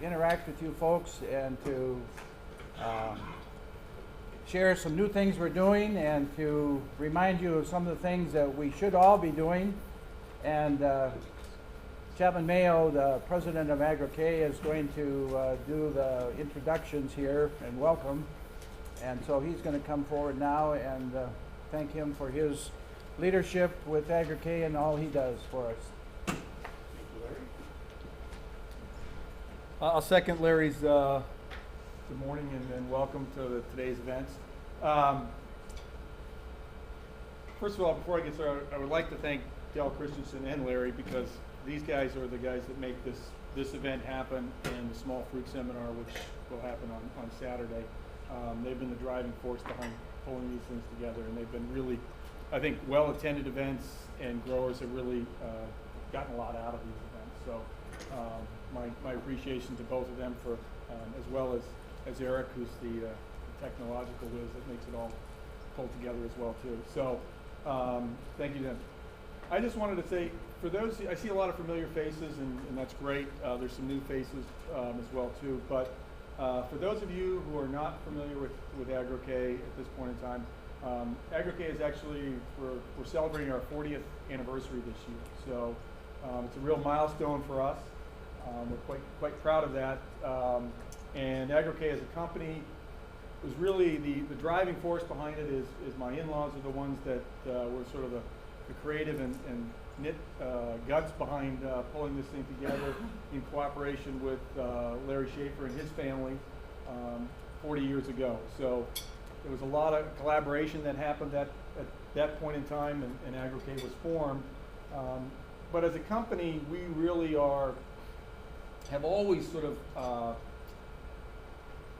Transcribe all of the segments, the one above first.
interact with you folks and to share some new things we're doing and to remind you of some of the things that we should all be doing. And Chapman Mayo, the president of Agro-K, is going to do the introductions here and welcome. And so he's going to come forward now and thank him for his leadership with Agro-K and all he does for us. Thank you, Larry. I'll second Larry's good morning and welcome to today's events. First of all, before I get started, I would like to thank Dale Christensen and Larry, because these guys are the guys that make this event happen, and the small fruit seminar, which will happen on Saturday. They've been the driving force behind pulling these things together, and they've been really, I think, well-attended events, and growers have really gotten a lot out of these events. So my appreciation to both of them for, as well as Eric, who's the technological whiz that makes it all pulled together as well too. So thank you to them. I just wanted to say, for those, I see a lot of familiar faces, and that's great. There's some new faces as well too. But for those of you who are not familiar with Agro-K at this point in time, Agro-K is actually, we're celebrating our 40th anniversary this year. So it's a real milestone for us. We're quite proud of that. And Agro-K as a company was really the driving force behind it. Is my in-laws are the ones that were sort of the creative and knit guts behind pulling this thing together in cooperation with Larry Schaefer and his family 40 years ago. So there was a lot of collaboration that happened at that point in time, and Agro-K was formed. But as a company, we really have always sort of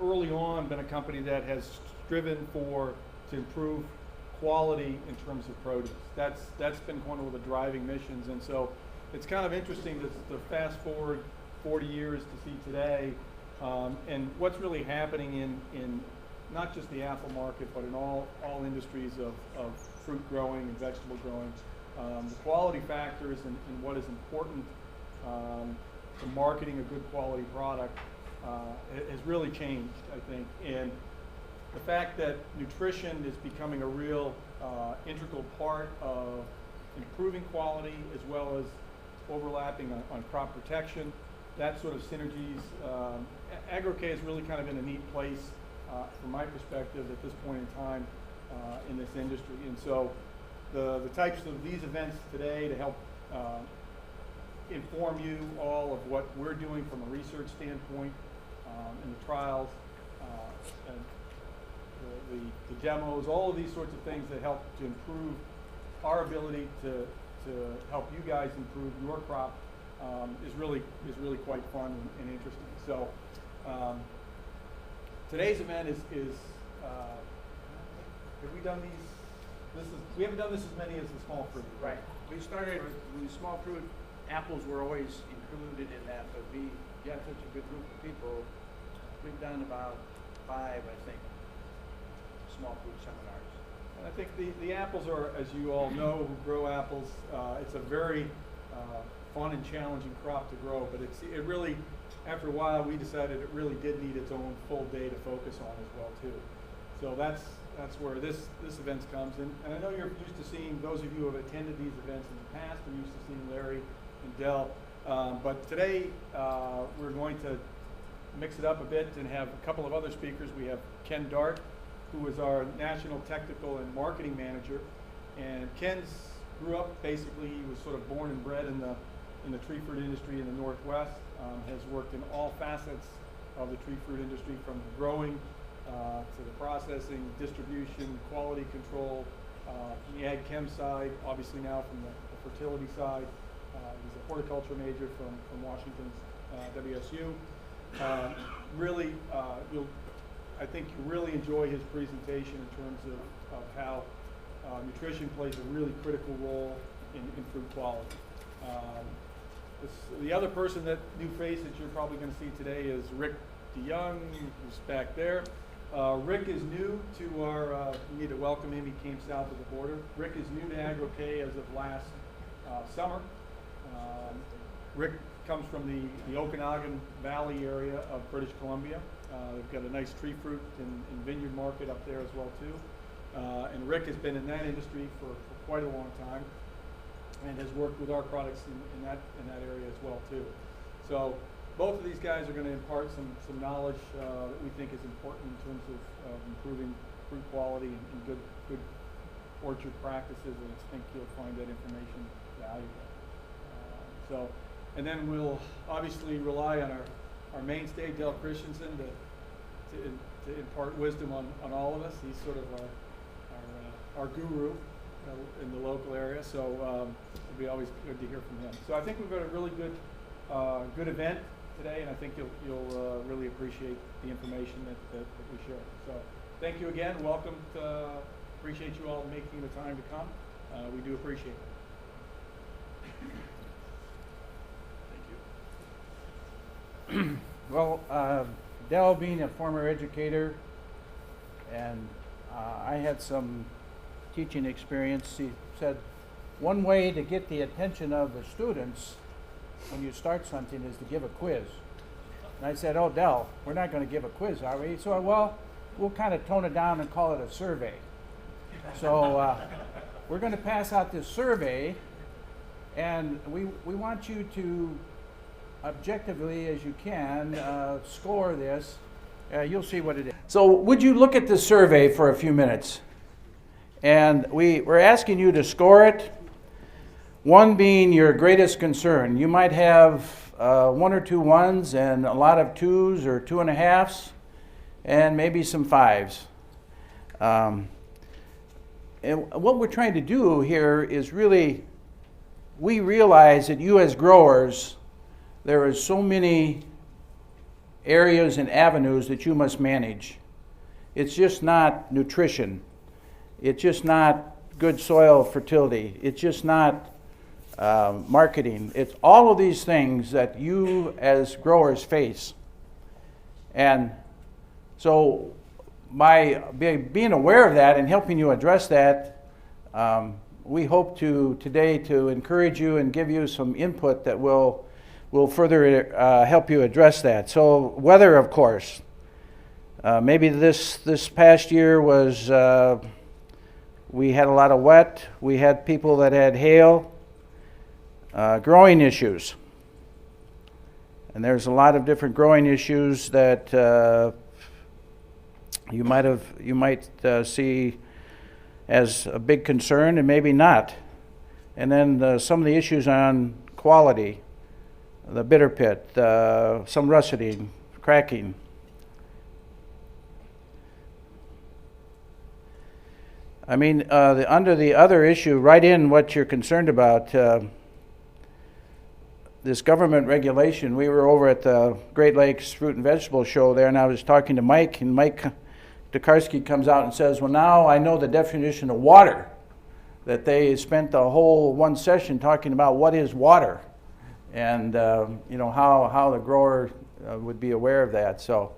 early on been a company that has striven to improve quality in terms of produce. That's been one of the driving missions, and so it's kind of interesting to fast forward 40 years to see today, and what's really happening in not just the apple market, but in all industries of fruit growing and vegetable growing. The quality factors and what is important to marketing a good quality product has really changed, I think. And the fact that nutrition is becoming a real integral part of improving quality, as well as overlapping on crop protection, that sort of synergies. Agro-K is really kind of in a neat place from my perspective at this point in time in this industry. And so the types of these events today to help inform you all of what we're doing from a research standpoint in the trials, and the demos, all of these sorts of things that help to improve our ability to help you guys improve your crop is really quite fun and interesting. So today's event is have we done these? We haven't done this as many as the small fruit. Right. We started with small fruit. Apples were always included in that, but we got such a good group of people. We've done about 5, I think, small fruit seminars. And I think the apples are, as you all know, who grow apples, it's a very fun and challenging crop to grow, but it really, after a while, we decided it really did need its own full day to focus on as well too. So that's where this event comes in. And I know you're used to seeing, those of you who have attended these events in the past, are used to seeing Larry and Dell. But today, we're going to mix it up a bit and have a couple of other speakers. We have Ken Dart, who is our National Technical and Marketing Manager. And Ken's grew up, basically, he was sort of born and bred in the tree fruit industry in the Northwest, has worked in all facets of the tree fruit industry, from the growing to the processing, distribution, quality control, from the ag chem side, obviously now from the fertility side. He's a horticulture major from Washington's WSU. Really, I think you really enjoy his presentation in terms of how nutrition plays a really critical role in fruit quality. The other person, new face that you're probably going to see today, is Rick DeYoung, who's back there. Rick is new to our, we need to welcome him, he came south of the border. Rick is new to Agro-K as of last summer. Rick comes from the Okanagan Valley area of British Columbia. They've got a nice tree fruit and vineyard market up there as well too. And Rick has been in that industry for quite a long time and has worked with our products in that area as well too. So both of these guys are going to impart some knowledge that we think is important in terms of improving fruit quality and good orchard practices, and I think you'll find that information valuable. And then we'll obviously rely on our mainstay, Dale Christensen, to impart wisdom on all of us. He's sort of our guru in the local area, so it'll be always good to hear from him. So I think we've got a really good event today, and I think you'll really appreciate the information that we share. So thank you again. Welcome. Appreciate you all making the time to come. We do appreciate it. Well, Dell being a former educator, and I had some teaching experience, he said one way to get the attention of the students when you start something is to give a quiz. And I said, oh, Dell, we're not going to give a quiz, are we? So, well, we'll kind of tone it down and call it a survey. So we're going to pass out this survey, and we want you to objectively as you can score this. You'll see what it is. So would you look at the survey for a few minutes? And we're asking you to score it, one being your greatest concern. You might have 1 or 2 1s and a lot of 2s or 2.5s and maybe some 5s. And what we're trying to do here is really, we realize that you as growers, there are so many areas and avenues that you must manage. It's just not nutrition. It's just not good soil fertility. It's just not marketing. It's all of these things that you as growers face. And so by being aware of that and helping you address that, we hope today to encourage you and give you some input that will further help you address that. So weather, of course. Maybe this past year was, we had a lot of wet. We had people that had hail. Growing issues. And there's a lot of different growing issues that you might see as a big concern and maybe not. And then some of the issues on quality, the bitter pit, some russeting, cracking. I mean, under the other issue, write in what you're concerned about. This government regulation, we were over at the Great Lakes Fruit and Vegetable Show there, and I was talking to Mike, and Mike Tokarski comes out and says, well, now I know the definition of water, that they spent the whole one session talking about what is water, and how the grower would be aware of that. So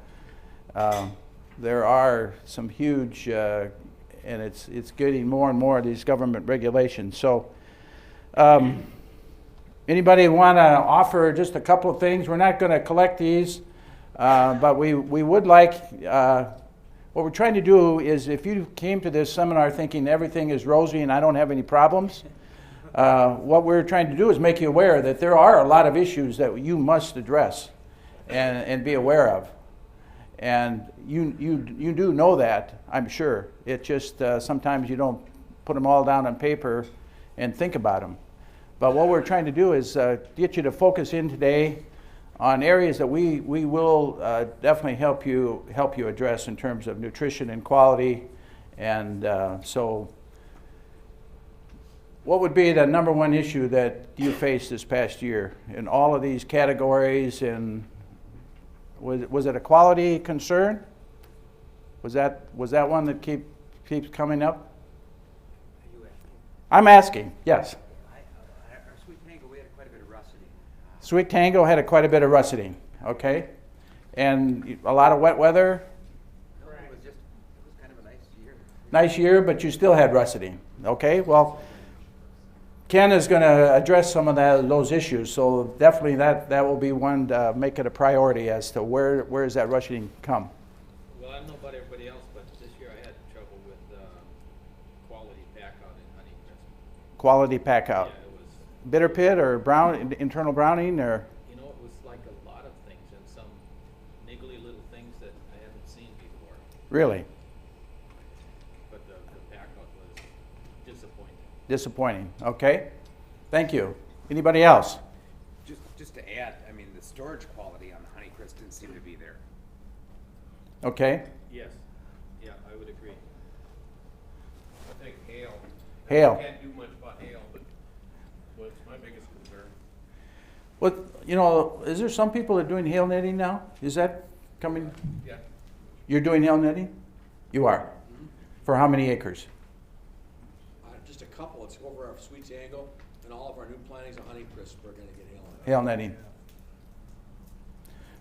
there are some huge, and it's getting more and more of these government regulations. So anybody want to offer just a couple of things? We're not going to collect these, but we would like, what we're trying to do is, if you came to this seminar thinking everything is rosy and I don't have any problems, what we're trying to do is make you aware that there are a lot of issues that you must address and be aware of. And you do know that, I'm sure. It just sometimes you don't put them all down on paper and think about them. But what we're trying to do is get you to focus in today on areas that we will definitely help you address in terms of nutrition and quality. And so what would be the number one issue that you faced this past year in all of these categories? And was it a quality concern? Was that one that keeps coming up? Are you asking? I'm asking, yes. Our Sweet Tango, we had quite a bit of russeting. Sweet Tango had quite a bit of russeting, okay? And a lot of wet weather? No, it was kind of a nice year. Nice year, but you still had russeting. Okay, well, Ken is going to address some of those issues, so definitely that will be one to make it a priority as to where is that rushing come. Well, I don't know about everybody else, but this year I had trouble with quality pack out in Honeycrisp. Quality pack out. Yeah, it was. Bitter pit or internal browning or? You know, it was like a lot of things and some niggly little things that I haven't seen before. Really? But the pack out was disappointing. Disappointing. Okay. Thank you. Anybody else? Just to add, I mean, the storage quality on the Honeycrisp didn't seem to be there. Okay. Yes. Yeah, I would agree. I think hail. Hail. Can't do much about hail, but what's my biggest concern? Well, is there some people that are doing hail netting now? Is that coming? Yeah. You're doing hail netting? You are. Mm-hmm. For how many acres? Just a couple. It's over our Sweet Tango, and all of our new plantings of Honeycrisp are going to get hail on it. Hail netting.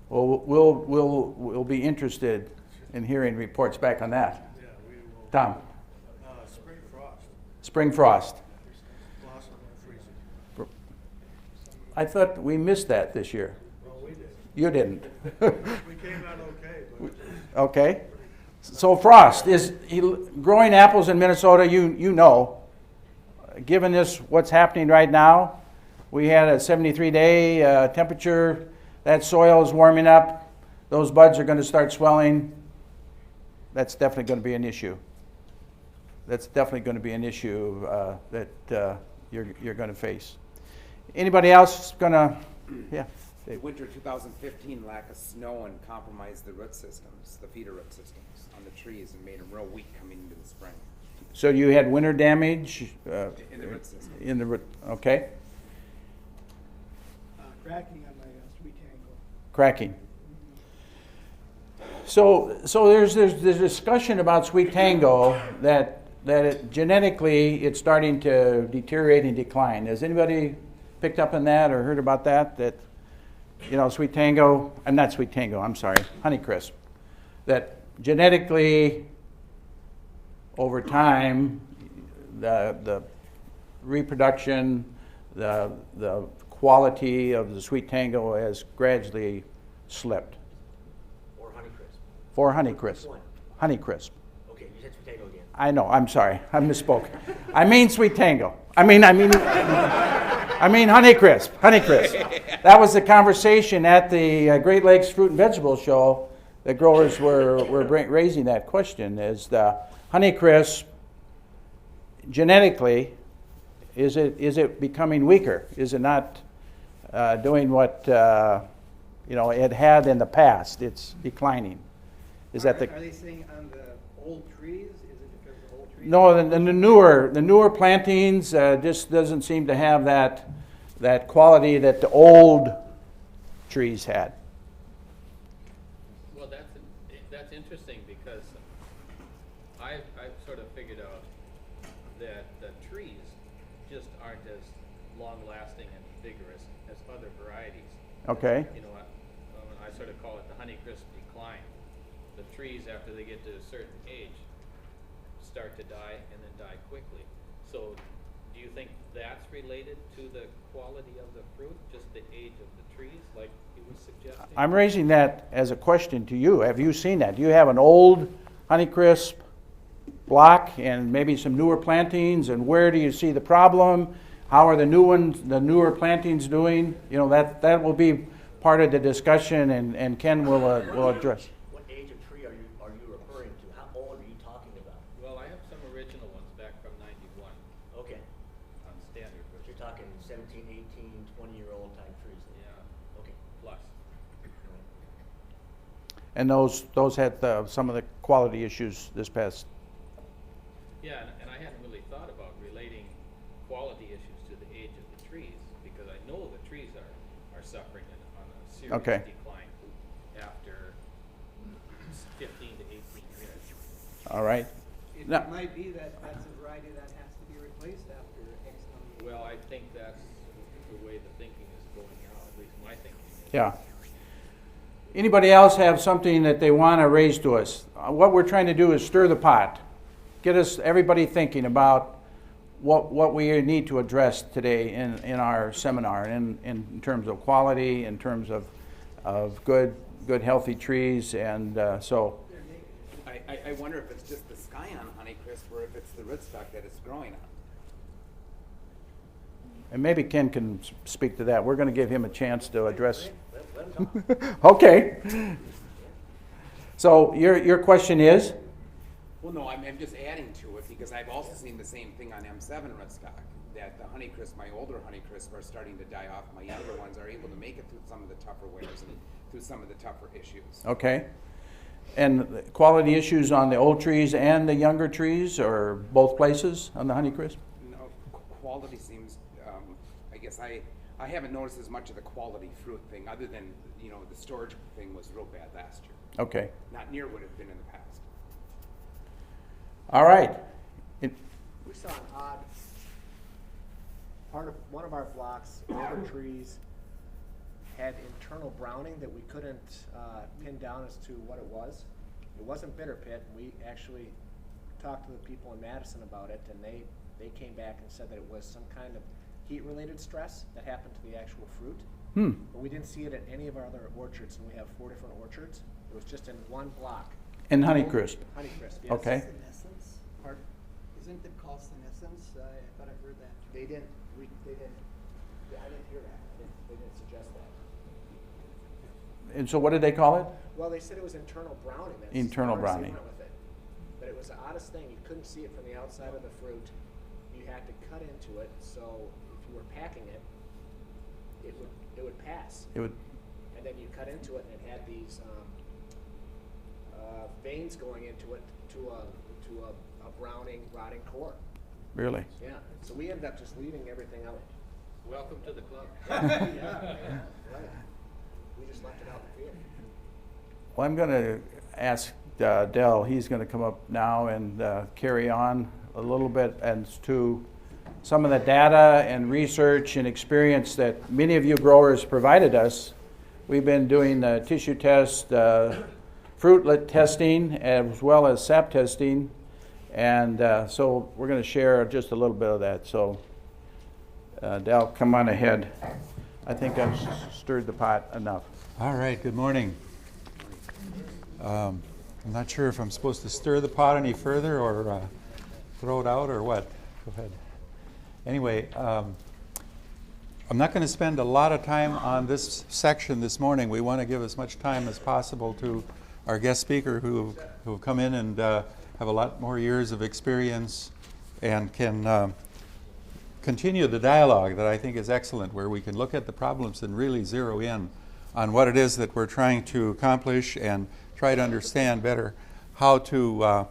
Well, we'll be interested in hearing reports back on that. Yeah, we will. Tom, Spring frost. spring frost. Blossom and freezing. I thought we missed that this year. Well, we did. You didn't. We came out okay, but Okay. So frost is growing apples in Minnesota. You know, given this what's happening right now, we had a 73-day temperature. That soil is warming up. Those buds are going to start swelling. That's definitely going to be an issue. That's definitely going to be an issue that you're going to face. Anybody else going to? Yeah. Dave. Winter 2015 lack of snow and compromised the root systems, the feeder root systems on the trees and made them real weak coming into the spring. So you had winter damage In the root system. in the root. Okay. cracking on my Sweet Tango. Cracking. So there's discussion about Sweet Tango that genetically it's starting to deteriorate and decline. Has anybody picked up on that or heard about that? That Sweet Tango, not Sweet Tango, I'm sorry, Honeycrisp, that genetically over time the reproduction, the quality of the Sweet Tango has gradually slipped. Or Honeycrisp. For Honeycrisp. Which one? Honeycrisp. Okay, you said Sweet Tango again. I know, I'm sorry, I misspoke. I mean Sweet Tango. I mean Honeycrisp. Honeycrisp. That was the conversation at the Great Lakes Fruit and Vegetable Show. The growers were raising that question: is the Honeycrisp genetically, is it becoming weaker? Is it not doing what it had in the past? It's declining. Is that the? Are they saying on the old trees? Is it because the old trees? No, the newer plantings just doesn't seem to have that quality that the old trees had. Well, that's interesting because I've sort of figured out that the trees just aren't as long-lasting and vigorous as other varieties. Okay. I sort of call it the Honeycrisp decline. The trees, after they get to a certain age, start to die and then die quickly. So do you think that's related to the quality of the fruit, just the age of the trees, like he was suggesting? I'm raising that as a question to you. Have you seen that? Do you have an old Honeycrisp block and maybe some newer plantings, and where do you see the problem? How are the newer plantings doing? That will be part of the discussion, and Ken will address. What age of tree are you referring to? How old are you talking about? Well, I have some original ones back from 91 Okay, on standard, so which you're talking 17, 18, 20-year-old type trees. yeah, Okay. plus. And those had some of the quality issues this past. Yeah, and I hadn't really thought about relating quality issues to the age of the trees, because I know the trees are suffering on a serious Okay. decline after 15 to 18 years. All right. It No. might be that that's a variety that has to be replaced after X number of Well, I years. think that's the way the thinking is going now, at least my thinking is. Yeah. Anybody else have something that they want to raise to us? What we're trying to do is stir the pot. Get everybody thinking about what we need to address today in our seminar, in terms of quality, in terms of good healthy trees, and so. I wonder if it's just the sky on Honeycrisp or if it's the rootstock that it's growing on. And maybe Ken can speak to that. We're going to give him a chance to address. Let him talk. Okay. So your question is? Well, no, I'm just adding to it because I've also seen the same thing on M7 rootstock, that the Honeycrisp, my older Honeycrisp, are starting to die off. My younger ones are able to make it through some of the tougher wears and through some of the tougher issues. Okay. And quality issues on the old trees and the younger trees, or both places on the Honeycrisp? No, quality seems, I guess I haven't noticed as much of the quality fruit thing, other than, the storage thing was real bad last year. Okay. Not near what it's been in the past. All right. We saw an odd, one of our blocks, older trees, had internal browning that we couldn't pin down as to what it was. It wasn't bitter pit. We actually talked to the people in Madison about it, and they came back and said that it was some kind of heat-related stress that happened to the actual fruit. But we didn't see it at any of our other orchards, and we have 4 different orchards. It was just in one block. In Honeycrisp? Honeycrisp, yes. Okay. Senescence? Pardon? Isn't it called senescence? I thought I heard that. They didn't, I didn't hear that. They didn't suggest that. And so what did they call it? Well, they said it was internal browning. That's Internal as far as they browning. went with it. But it was the oddest thing. You couldn't see it from the outside of the fruit. You had to cut into it, so if you were packing it, it would pass. It would. And then you cut into it, and it had these veins going into it to a browning, rotting core. Really? Yeah. So we ended up just leaving everything out. Welcome to the club. Yeah. Right. We just left it out in the field. Well, I'm going to ask Dell. He's going to come up now and carry on a little bit as to some of the data and research and experience that many of you growers provided us. We've been doing tissue test, fruitlet testing, as well as sap testing, and so we're going to share just a little bit of that. So, Dell, come on ahead. I think I've stirred the pot enough. All right, good morning. I'm not sure if I'm supposed to stir the pot any further or throw it out or what. Go ahead. Anyway, I'm not going to spend a lot of time on this section this morning. We want to give as much time as possible to our guest speaker who have come in and have a lot more years of experience and can continue the dialogue that I think is excellent, where we can look at the problems and really zero in on what it is that we're trying to accomplish and try to understand better how to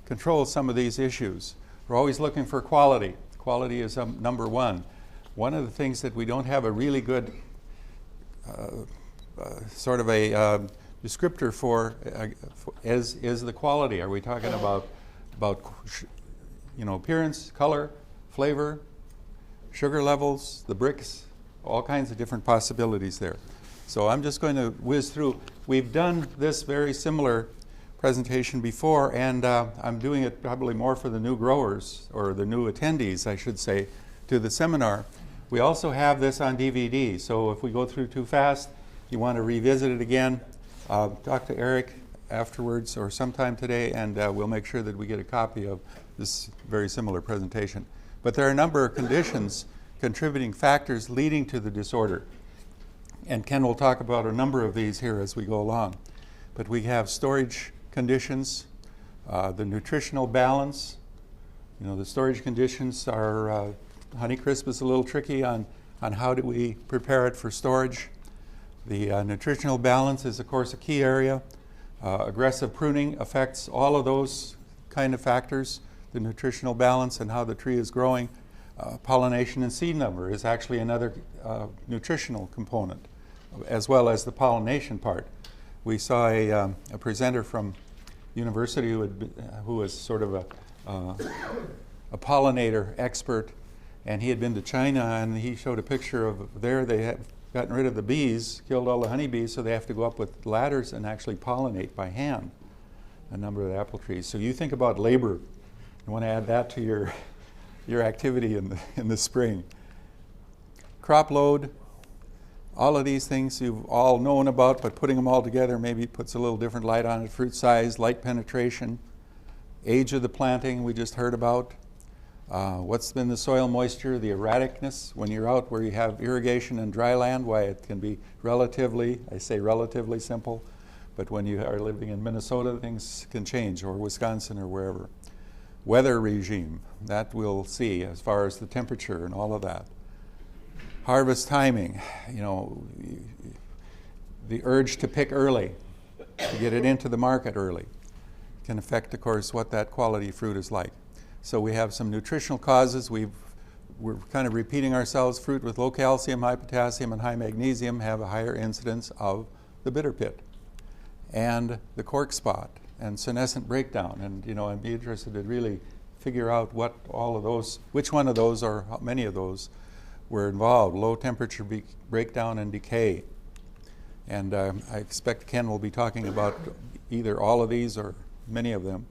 control some of these issues. We're always looking for quality. Quality is number one. One of the things that we don't have a really good sort of a descriptor for is the quality. Are we talking about appearance, color, flavor, sugar levels, the bricks, all kinds of different possibilities there. So I'm just going to whiz through. We've done this very similar presentation before, and I'm doing it probably more for the new growers, or the new attendees, I should say, to the seminar. We also have this on DVD, so if we go through too fast, you want to revisit it again, talk to Eric afterwards or sometime today, and we'll make sure that we get a copy of this very similar presentation. But there are a number of conditions, contributing factors leading to the disorder. And Ken will talk about a number of these here as we go along. But we have storage conditions, the nutritional balance. The storage conditions are, Honeycrisp is a little tricky on how do we prepare it for storage. The nutritional balance is, of course, a key area. Aggressive pruning affects all of those kind of factors, the nutritional balance and how the tree is growing. Pollination and seed number is actually another nutritional component, as well as the pollination part. We saw a presenter from university who was sort of a pollinator expert, and he had been to China, and he showed a picture of there they had gotten rid of the bees, killed all the honeybees, so they have to go up with ladders and actually pollinate by hand a number of the apple trees. So you think about labor. You want to add that to your activity in the spring. Crop load, all of these things you've all known about, but putting them all together maybe puts a little different light on it. Fruit size, light penetration, age of the planting we just heard about. What's been the soil moisture, the erraticness when you're out where you have irrigation and dry land, why it can be relatively, I say relatively simple, but when you are living in Minnesota, things can change, or Wisconsin or wherever. Weather regime, that we'll see as far as the temperature and all of that. Harvest timing, the urge to pick early, to get it into the market early, can affect, of course, what that quality fruit is like. So we have some nutritional causes. We're kind of repeating ourselves. Fruit with low calcium, high potassium, and high magnesium have a higher incidence of the bitter pit and the cork spot and senescent breakdown. And, I'd be interested to really figure out what all of those, which one of those or how many of those were involved. Low temperature breakdown and decay. And I expect Ken will be talking about either all of these or many of them.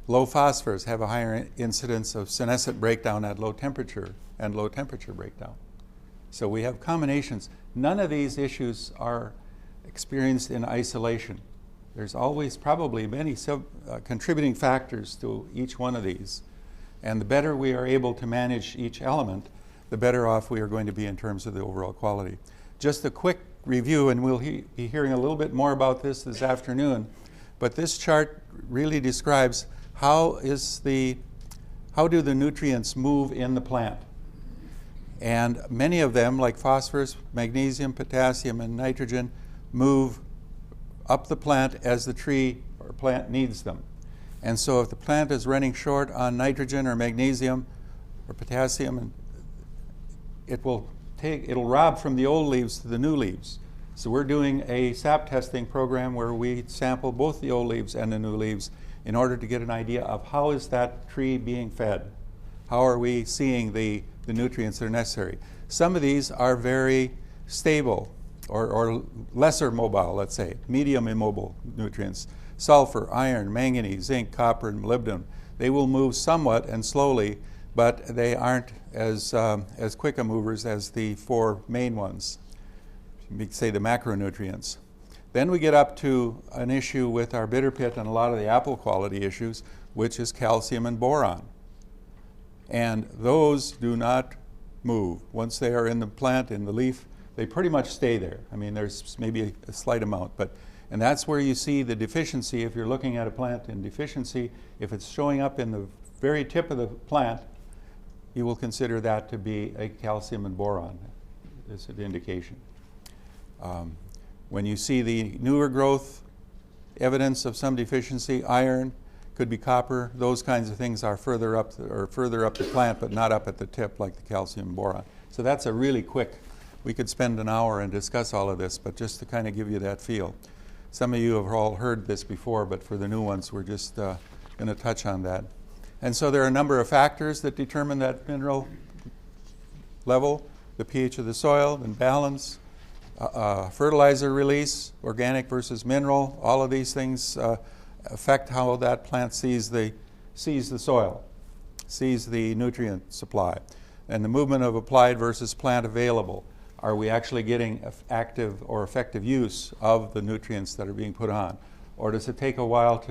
Low phosphorus have a higher incidence of senescent breakdown at low temperature and low temperature breakdown. So we have combinations. None of these issues are experienced in isolation. There's always probably many contributing factors to each one of these. And the better we are able to manage each element, the better off we are going to be in terms of the overall quality. Just a quick review, and we'll be hearing a little bit more about this afternoon, but this chart really describes how do the nutrients move in the plant. And many of them, like phosphorus, magnesium, potassium, and nitrogen, move up the plant as the tree or plant needs them. And so if the plant is running short on nitrogen or magnesium or potassium, it'll rob from the old leaves to the new leaves. So we're doing a sap testing program where we sample both the old leaves and the new leaves in order to get an idea of how is that tree being fed. How are we seeing the nutrients that are necessary? Some of these are very stable or lesser mobile, let's say, medium immobile nutrients. Sulfur, iron, manganese, zinc, copper, and molybdenum. They will move somewhat and slowly, but they aren't as quick a movers as the four main ones, we could say the macronutrients. Then we get up to an issue with our bitter pit and a lot of the apple quality issues, which is calcium and boron. And those do not move. Once they are in the plant, in the leaf, they pretty much stay there. I mean, there's maybe a slight amount, and that's where you see the deficiency. If you're looking at a plant in deficiency, if it's showing up in the very tip of the plant, you will consider that to be a calcium and boron. This is an indication. When you see the newer growth, evidence of some deficiency, iron, could be copper, those kinds of things are further up the plant, but not up at the tip like the calcium and boron. So that's a really quick, we could spend an hour and discuss all of this, but just to kind of give you that feel. Some of you have all heard this before, but for the new ones, we're just going to touch on that. And so there are a number of factors that determine that mineral level, the pH of the soil and balance, fertilizer release, organic versus mineral. All of these things affect how that plant sees the soil, sees the nutrient supply, and the movement of applied versus plant available. Are we actually getting active or effective use of the nutrients that are being put on? Or does it take a while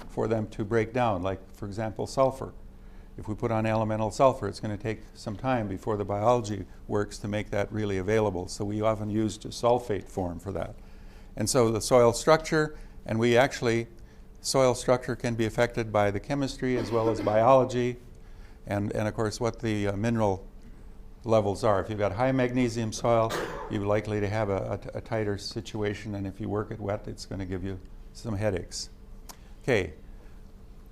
for them to break down? Like, for example, sulfur. If we put on elemental sulfur, it's going to take some time before the biology works to make that really available. So we often use a sulfate form for that. And so the soil structure, and soil structure can be affected by the chemistry as well as biology, and of course what the mineral levels are. If you've got high magnesium soil, you're likely to have a tighter situation, and if you work it wet, it's going to give you some headaches. Okay,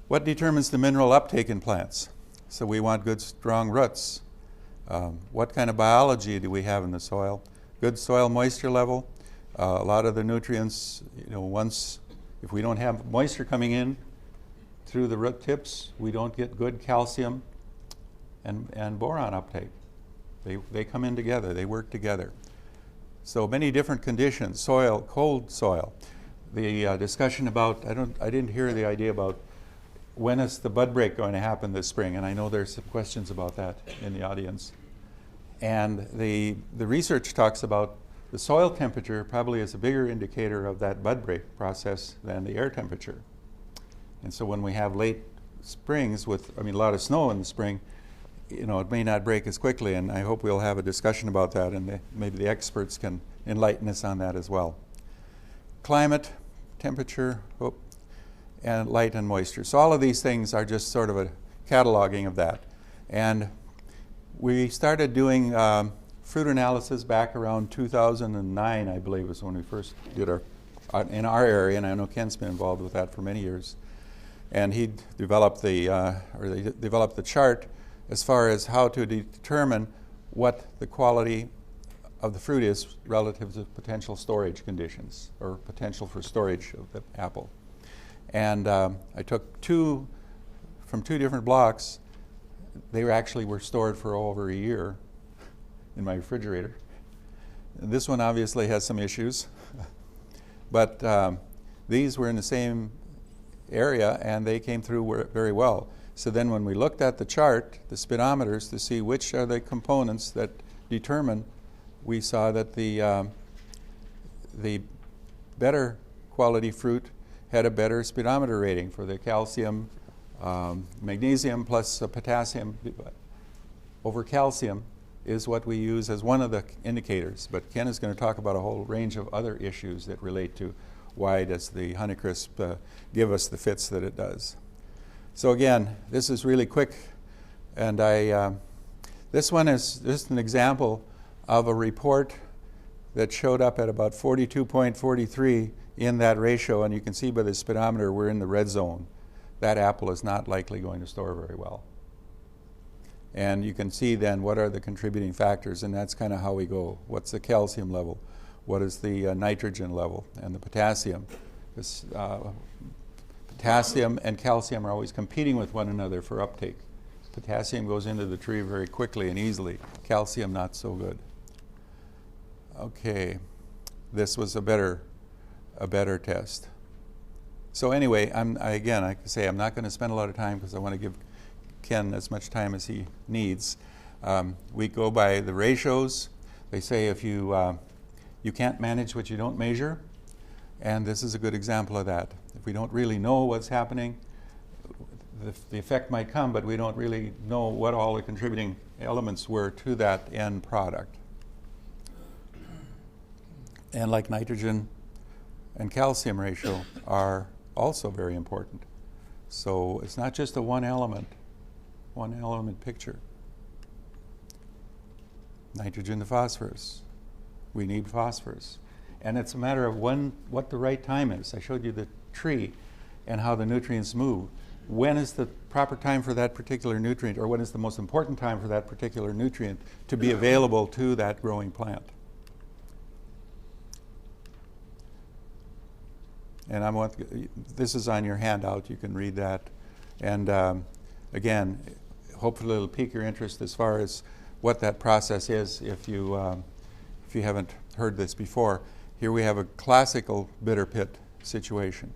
what determines the mineral uptake in plants? So we want good, strong roots. What kind of biology do we have in the soil? Good soil moisture level. A lot of the nutrients, if we don't have moisture coming in through the root tips, we don't get good calcium and boron uptake. They come in together, they work together. So many different conditions, soil, cold soil. The discussion about, I didn't hear the idea about when is the bud break going to happen this spring? And I know there's some questions about that in the audience. And the research talks about the soil temperature probably is a bigger indicator of that bud break process than the air temperature. And so when we have late springs with, a lot of snow in the spring, it may not break as quickly, and I hope we'll have a discussion about that, and maybe the experts can enlighten us on that as well. Climate, temperature, and light and moisture. So all of these things are just sort of a cataloging of that. And we started doing fruit analysis back around 2009, I believe, was when we first did in our area, and I know Ken's been involved with that for many years. And he developed they developed the chart as far as how to determine what the quality of the fruit is relative to potential storage conditions or potential for storage of the apple. And I took two from two different blocks. They were stored for over a year in my refrigerator. And this one obviously has some issues, but these were in the same area and they came through very well. So then when we looked at the chart, the speedometers, to see which are the components that determine, we saw that the better quality fruit had a better speedometer rating for the calcium, magnesium plus potassium over calcium is what we use as one of the indicators. But Ken is going to talk about a whole range of other issues that relate to why does the Honeycrisp give us the fits that it does. So again, this is really quick, and this one is just an example of a report that showed up at about 42.43 in that ratio, and you can see by the speedometer we're in the red zone. That apple is not likely going to store very well. And you can see then what are the contributing factors, and that's kind of how we go. What's the calcium level? What is the nitrogen level and the potassium? Because potassium and calcium are always competing with one another for uptake. Potassium goes into the tree very quickly and easily. Calcium not so good. Okay, this was a better test. So anyway, I can say I'm not going to spend a lot of time because I want to give Ken as much time as he needs. We go by the ratios. They say if you can't manage what you don't measure, and this is a good example of that. If we don't really know what's happening, the effect might come, but we don't really know what all the contributing elements were to that end product. And like nitrogen and calcium ratio are also very important. So it's not just a one element picture. Nitrogen to phosphorus. We need phosphorus. And it's a matter of what the right time is. I showed you the tree and how the nutrients move. When is the proper time for that particular nutrient, or when is the most important time for that particular nutrient to be available to that growing plant? And this is on your handout. You can read that. And again, hopefully it'll pique your interest as far as what that process is if you haven't heard this before. Here we have a classical bitter pit situation.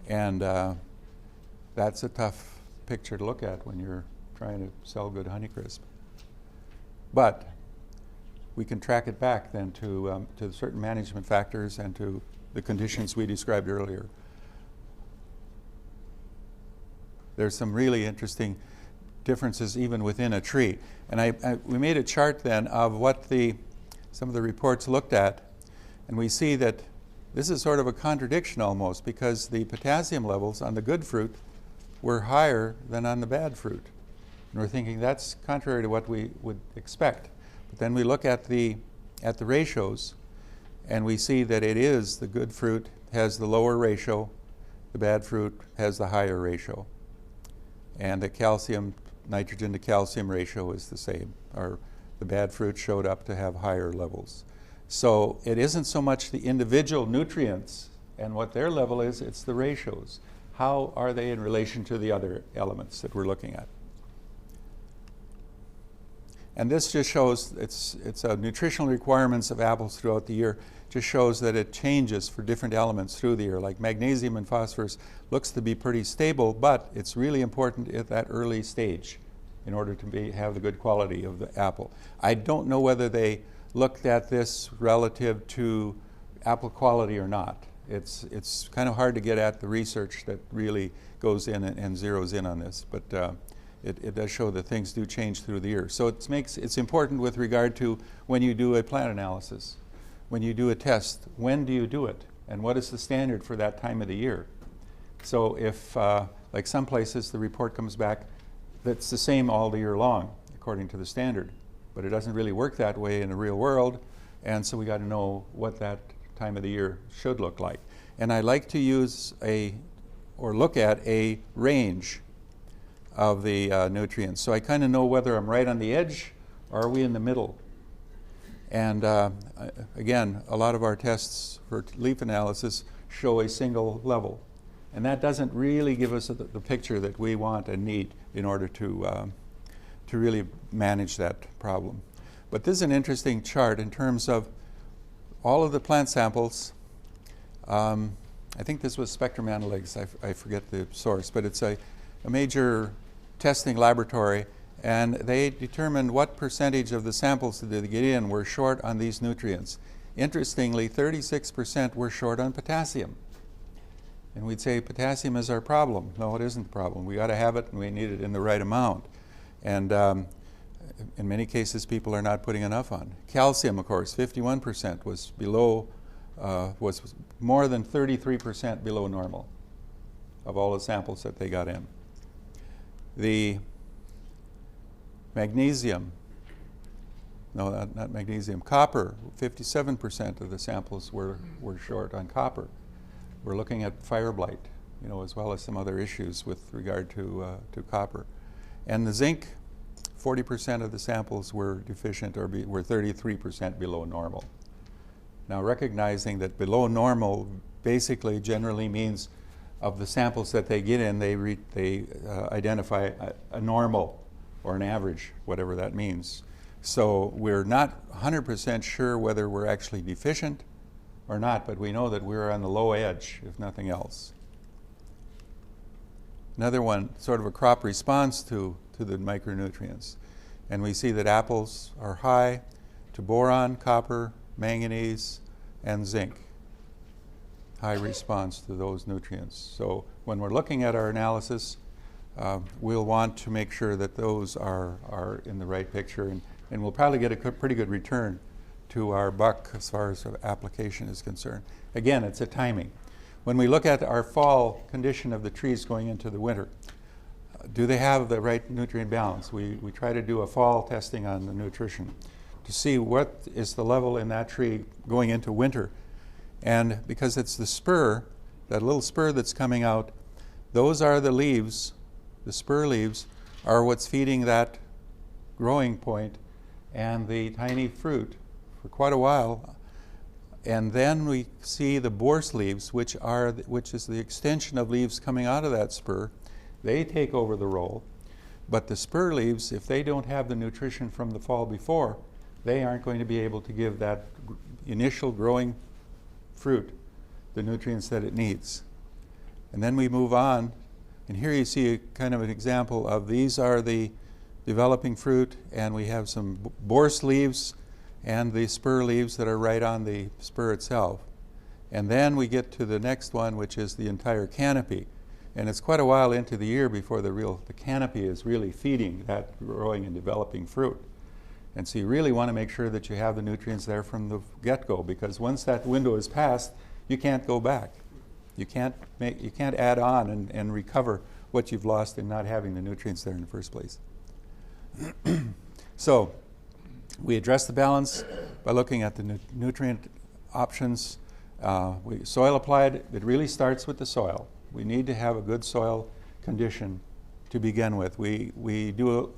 And that's a tough picture to look at when you're trying to sell good Honeycrisp. But we can track it back then to certain management factors and to the conditions we described earlier. There's some really interesting differences even within a tree. And we made a chart then of what some of the reports looked at, and we see that this is sort of a contradiction almost, because the potassium levels on the good fruit were higher than on the bad fruit. And we're thinking that's contrary to what we would expect. But then we look at the ratios, and we see that it is the good fruit has the lower ratio, the bad fruit has the higher ratio. And the calcium, nitrogen to calcium ratio is the same, or the bad fruit showed up to have higher levels. So it isn't so much the individual nutrients and what their level is, it's the ratios. How are they in relation to the other elements that we're looking at? And this just shows, it's nutritional requirements of apples throughout the year, just shows that it changes for different elements through the year. Like magnesium and phosphorus looks to be pretty stable, but it's really important at that early stage in order to have the good quality of the apple. I don't know whether they looked at this relative to apple quality or not. It's kind of hard to get at the research that really goes in and zeroes in on this, but it does show that things do change through the year. So it's important with regard to when you do a plant analysis, when you do a test, when do you do it, and what is the standard for that time of the year? So if, like some places, the report comes back that's the same all the year long, according to the standard, but it doesn't really work that way in the real world, and so we got to know what that time of the year should look like. And I like to use look at a range of the nutrients. So I kind of know whether I'm right on the edge or are we in the middle. And again, a lot of our tests for leaf analysis show a single level. And that doesn't really give us the picture that we want and need in order to really manage that problem. But this is an interesting chart in terms of all of the plant samples. I think this was Spectrum Analytics, I forget the source, but it's a major testing laboratory, and they determined what percentage of the samples that they get in were short on these nutrients. Interestingly, 36% were short on potassium. And we'd say potassium is our problem. No, it isn't the problem. We got to have it, and we need it in the right amount. And in many cases, people are not putting enough on. Calcium, of course, 51% was below, was more than 33% below normal of all the samples that they got in. The magnesium, no, not magnesium, copper, 57% of the samples were short on copper. We're looking at fire blight, as well as some other issues with regard to copper. And the zinc, 40% of the samples were deficient or were 33% below normal. Now, recognizing that below normal basically generally means of the samples that they get in, they identify a normal or an average, whatever that means. So we're not 100% sure whether we're actually deficient or not, but we know that we're on the low edge, if nothing else. Another one, sort of a crop response to the micronutrients. And we see that apples are high to boron, copper, manganese, and zinc. High response to those nutrients. So when we're looking at our analysis, we'll want to make sure that those are in the right picture, and we'll probably get a pretty good return to our buck as far as application is concerned. Again, it's a timing. When we look at our fall condition of the trees going into the winter, do they have the right nutrient balance? We try to do a fall testing on the nutrition to see what is the level in that tree going into winter. And because it's the spur, that little spur that's coming out, those are the leaves, the spur leaves are what's feeding that growing point and the tiny fruit for quite a while. And then we see the borse leaves, which is the extension of leaves coming out of that spur. They take over the role. But the spur leaves, if they don't have the nutrition from the fall before, they aren't going to be able to give that initial growing fruit the nutrients that it needs. And then we move on, and here you see kind of an example of these are the developing fruit, and we have some borse leaves and the spur leaves that are right on the spur itself. And then we get to the next one, which is the entire canopy. And it's quite a while into the year before the canopy is really feeding that growing and developing fruit. And so you really want to make sure that you have the nutrients there from the get-go, because once that window is passed, you can't go back. You can't add on and recover what you've lost in not having the nutrients there in the first place. So we address the balance by looking at the nutrient options. Soil applied, it really starts with the soil. We need to have a good soil condition to begin with. We do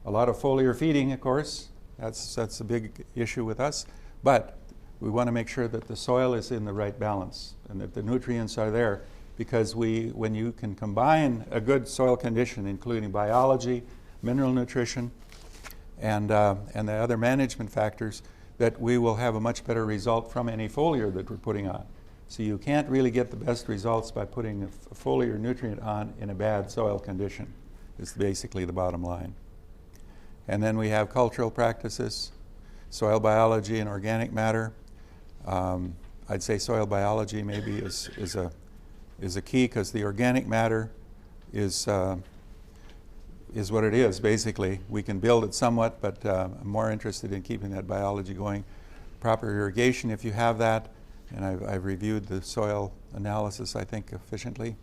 a lot of foliar feeding, of course. That's a big issue with us. But we want to make sure that the soil is in the right balance and that the nutrients are there, because when you can combine a good soil condition, including biology, mineral nutrition, and the other management factors, that we will have a much better result from any foliar that we're putting on. So you can't really get the best results by putting a foliar nutrient on in a bad soil condition, is basically the bottom line. And then we have cultural practices, soil biology and organic matter. I'd say soil biology maybe is a key, because the organic matter is what it is, basically. We can build it somewhat, but I'm more interested in keeping that biology going. Proper irrigation, if you have that, and I've reviewed the soil analysis, I think, efficiently.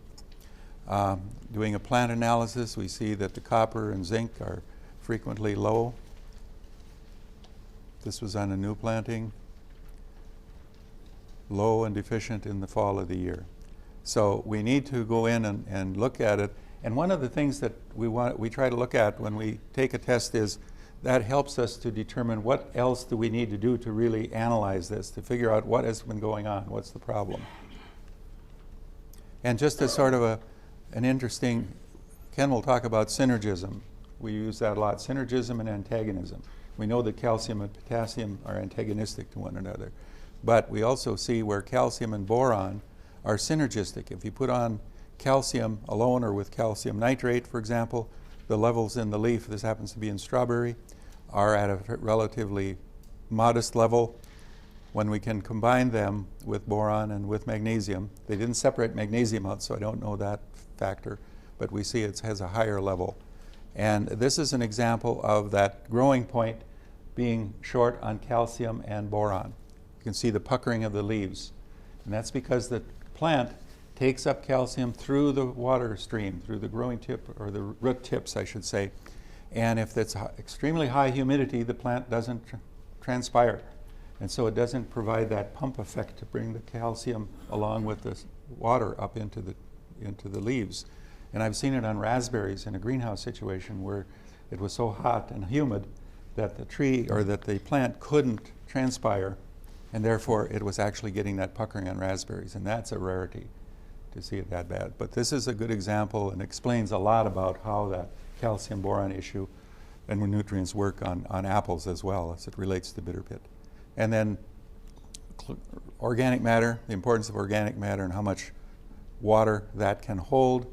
Doing a plant analysis, we see that the copper and zinc are frequently low. This was on a new planting. Low and deficient in the fall of the year. So we need to go in and look at it. And one of the things that we try to look at when we take a test is that helps us to determine what else do we need to do to really analyze this, to figure out what has been going on, what's the problem. And just as sort of an interesting, Ken will talk about synergism. We use that a lot, synergism and antagonism. We know that calcium and potassium are antagonistic to one another. But we also see where calcium and boron are synergistic. If you put on calcium alone or with calcium nitrate, for example, the levels in the leaf, this happens to be in strawberry, are at a relatively modest level. When we can combine them with boron and with magnesium, they didn't separate magnesium out, so I don't know that factor, but we see it has a higher level. And this is an example of that growing point being short on calcium and boron. You can see the puckering of the leaves. And that's because the plant takes up calcium through the water stream, through the growing tip, or the root tips, I should say. And if it's extremely high humidity, the plant doesn't transpire. And so it doesn't provide that pump effect to bring the calcium along with the water up into the leaves. And I've seen it on raspberries in a greenhouse situation where it was so hot and humid that the tree or that the plant couldn't transpire, and therefore it was actually getting that puckering on raspberries, and that's a rarity to see it that bad. But this is a good example and explains a lot about how that calcium boron issue and nutrients work on apples as well as it relates to bitter pit. And then organic matter, the importance of organic matter and how much water that can hold.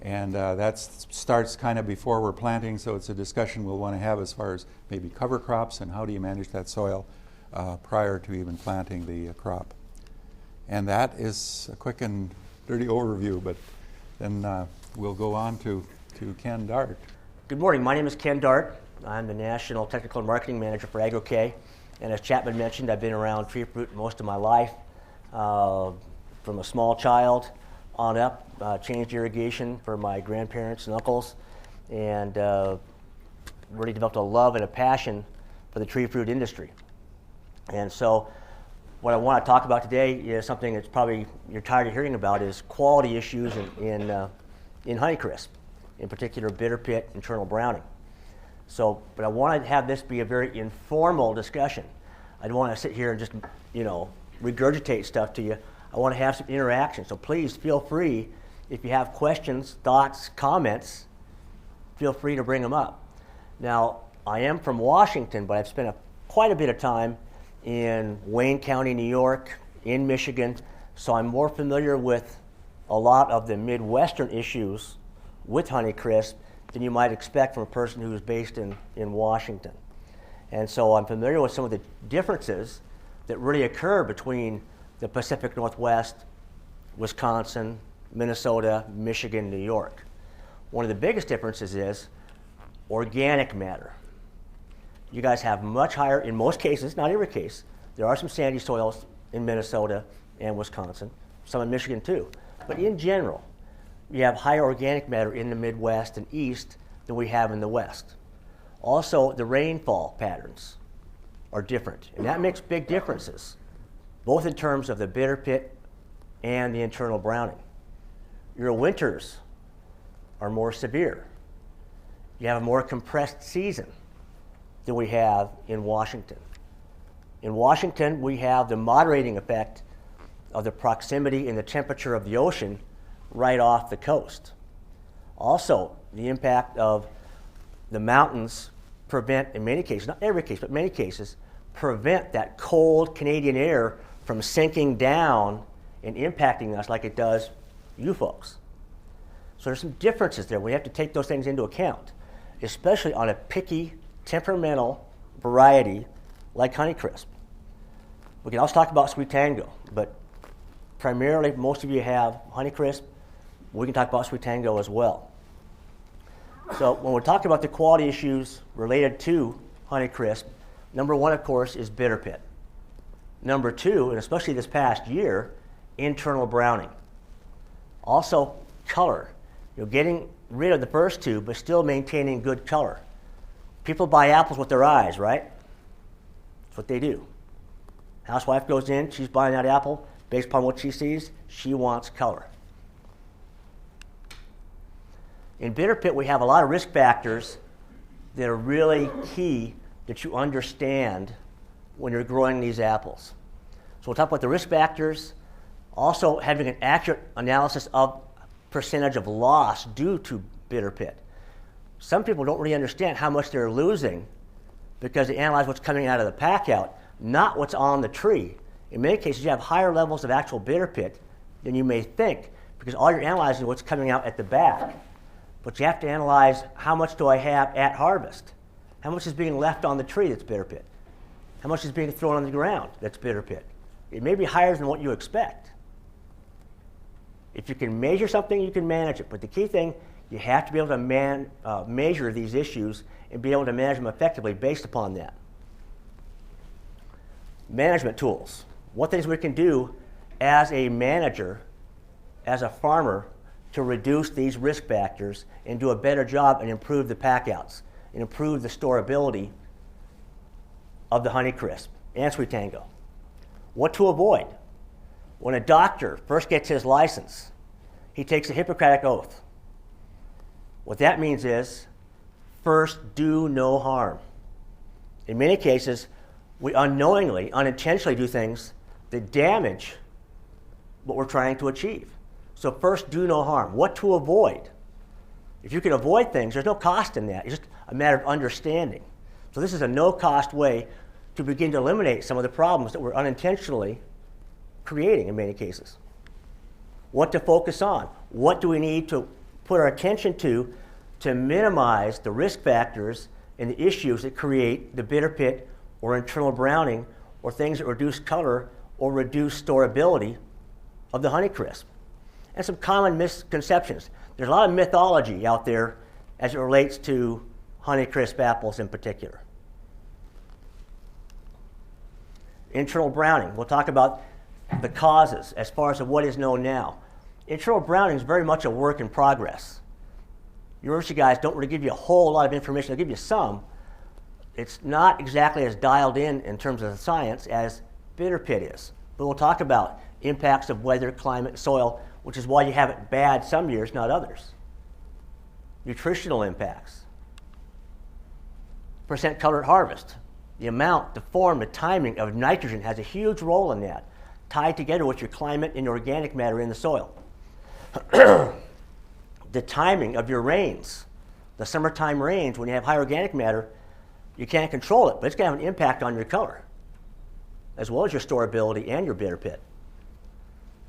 And that starts kind of before we're planting, so it's a discussion we'll want to have as far as maybe cover crops and how do you manage that soil prior to even planting the crop. And that is a quick and dirty overview, but then we'll go on to Ken Dart. Good morning. My name is Ken Dart. I'm the National Technical and Marketing Manager for Agro-K. And as Chapman mentioned, I've been around tree fruit most of my life. From a small child on up, changed irrigation for my grandparents and uncles, and really developed a love and a passion for the tree fruit industry. And so what I want to talk about today is something that's probably you're tired of hearing about, is quality issues in Honeycrisp, in particular bitter pit, internal browning. So, but I want to have this be a very informal discussion. I don't want to sit here and just, regurgitate stuff to you. I want to have some interaction. So please feel free, if you have questions, thoughts, comments, feel free to bring them up. Now, I am from Washington, but I've spent quite a bit of time in Wayne County, New York, in Michigan, so I'm more familiar with a lot of the Midwestern issues with Honeycrisp than you might expect from a person who is based in Washington. And so I'm familiar with some of the differences that really occur between the Pacific Northwest, Wisconsin, Minnesota, Michigan, New York. One of the biggest differences is organic matter. You guys have much higher, in most cases, not every case, there are some sandy soils in Minnesota and Wisconsin, some in Michigan too, but in general, you have higher organic matter in the Midwest and East than we have in the West. Also, the rainfall patterns are different, and that makes big differences, both in terms of the bitter pit and the internal browning. Your winters are more severe. You have a more compressed season than we have in Washington. In Washington, we have the moderating effect of the proximity and the temperature of the ocean right off the coast. Also, the impact of the mountains prevent, in many cases, not every case, but many cases, prevent that cold Canadian air from sinking down and impacting us like it does you folks. So there's some differences there. We have to take those things into account, especially on a picky, temperamental variety like Honeycrisp. We can also talk about Sweet Tango, but primarily most of you have Honeycrisp. We can talk about Sweet Tango as well. So when we're talking about the quality issues related to Honeycrisp, number one, of course, is bitter pit. Number two, and especially this past year, internal browning. Also, color. Getting rid of the first two, but still maintaining good color. People buy apples with their eyes, right? That's what they do. Housewife goes in, she's buying that apple. Based upon what she sees, she wants color. In bitter pit, we have a lot of risk factors that are really key that you understand when you're growing these apples. So we'll talk about the risk factors, also having an accurate analysis of percentage of loss due to bitter pit. Some people don't really understand how much they're losing because they analyze what's coming out of the pack out, not what's on the tree. In many cases, you have higher levels of actual bitter pit than you may think because all you're analyzing is what's coming out at the back. But you have to analyze how much do I have at harvest? How much is being left on the tree that's bitter pit? How much is being thrown on the ground that's bitter pit? It may be higher than what you expect. If you can measure something, you can manage it. But the key thing, you have to be able to measure these issues and be able to manage them effectively based upon that. Management tools. What things we can do as a manager, as a farmer, to reduce these risk factors and do a better job and improve the packouts and improve the storability of the Honeycrisp and Sweet Tango. What to avoid? When a doctor first gets his license, he takes a Hippocratic oath. What that means is, first, do no harm. In many cases, we unknowingly, unintentionally do things that damage what we're trying to achieve. So first, do no harm. What to avoid? If you can avoid things, there's no cost in that. It's just a matter of understanding. So this is a no-cost way to begin to eliminate some of the problems that we're unintentionally creating in many cases. What to focus on? What do we need to put our attention to minimize the risk factors and the issues that create the bitter pit or internal browning or things that reduce color or reduce storability of the Honeycrisp? And some common misconceptions. There's a lot of mythology out there as it relates to Honeycrisp apples in particular. Internal browning. We'll talk about the causes as far as what is known now. Internal browning is very much a work in progress. University guys don't really give you a whole lot of information. They'll give you some. It's not exactly as dialed in terms of the science as bitter pit is. But we'll talk about impacts of weather, climate, soil, which is why you have it bad some years, not others. Nutritional impacts. Percent color at harvest. The amount, the form, the timing of nitrogen has a huge role in that, tied together with your climate and organic matter in the soil. The timing of your rains. The summertime rains, when you have high organic matter, you can't control it, but it's going to have an impact on your color, as well as your storability and your bitter pit.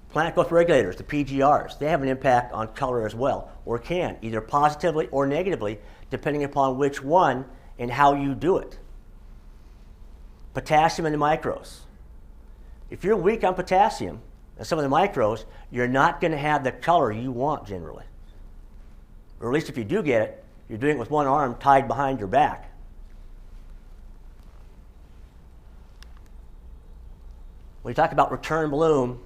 Plant growth regulators, the PGRs, they have an impact on color as well, or can, either positively or negatively, depending upon which one and how you do it. Potassium in the micros. If you're weak on potassium and some of the micros, you're not going to have the color you want generally. Or at least if you do get it, you're doing it with one arm tied behind your back. When you talk about return bloom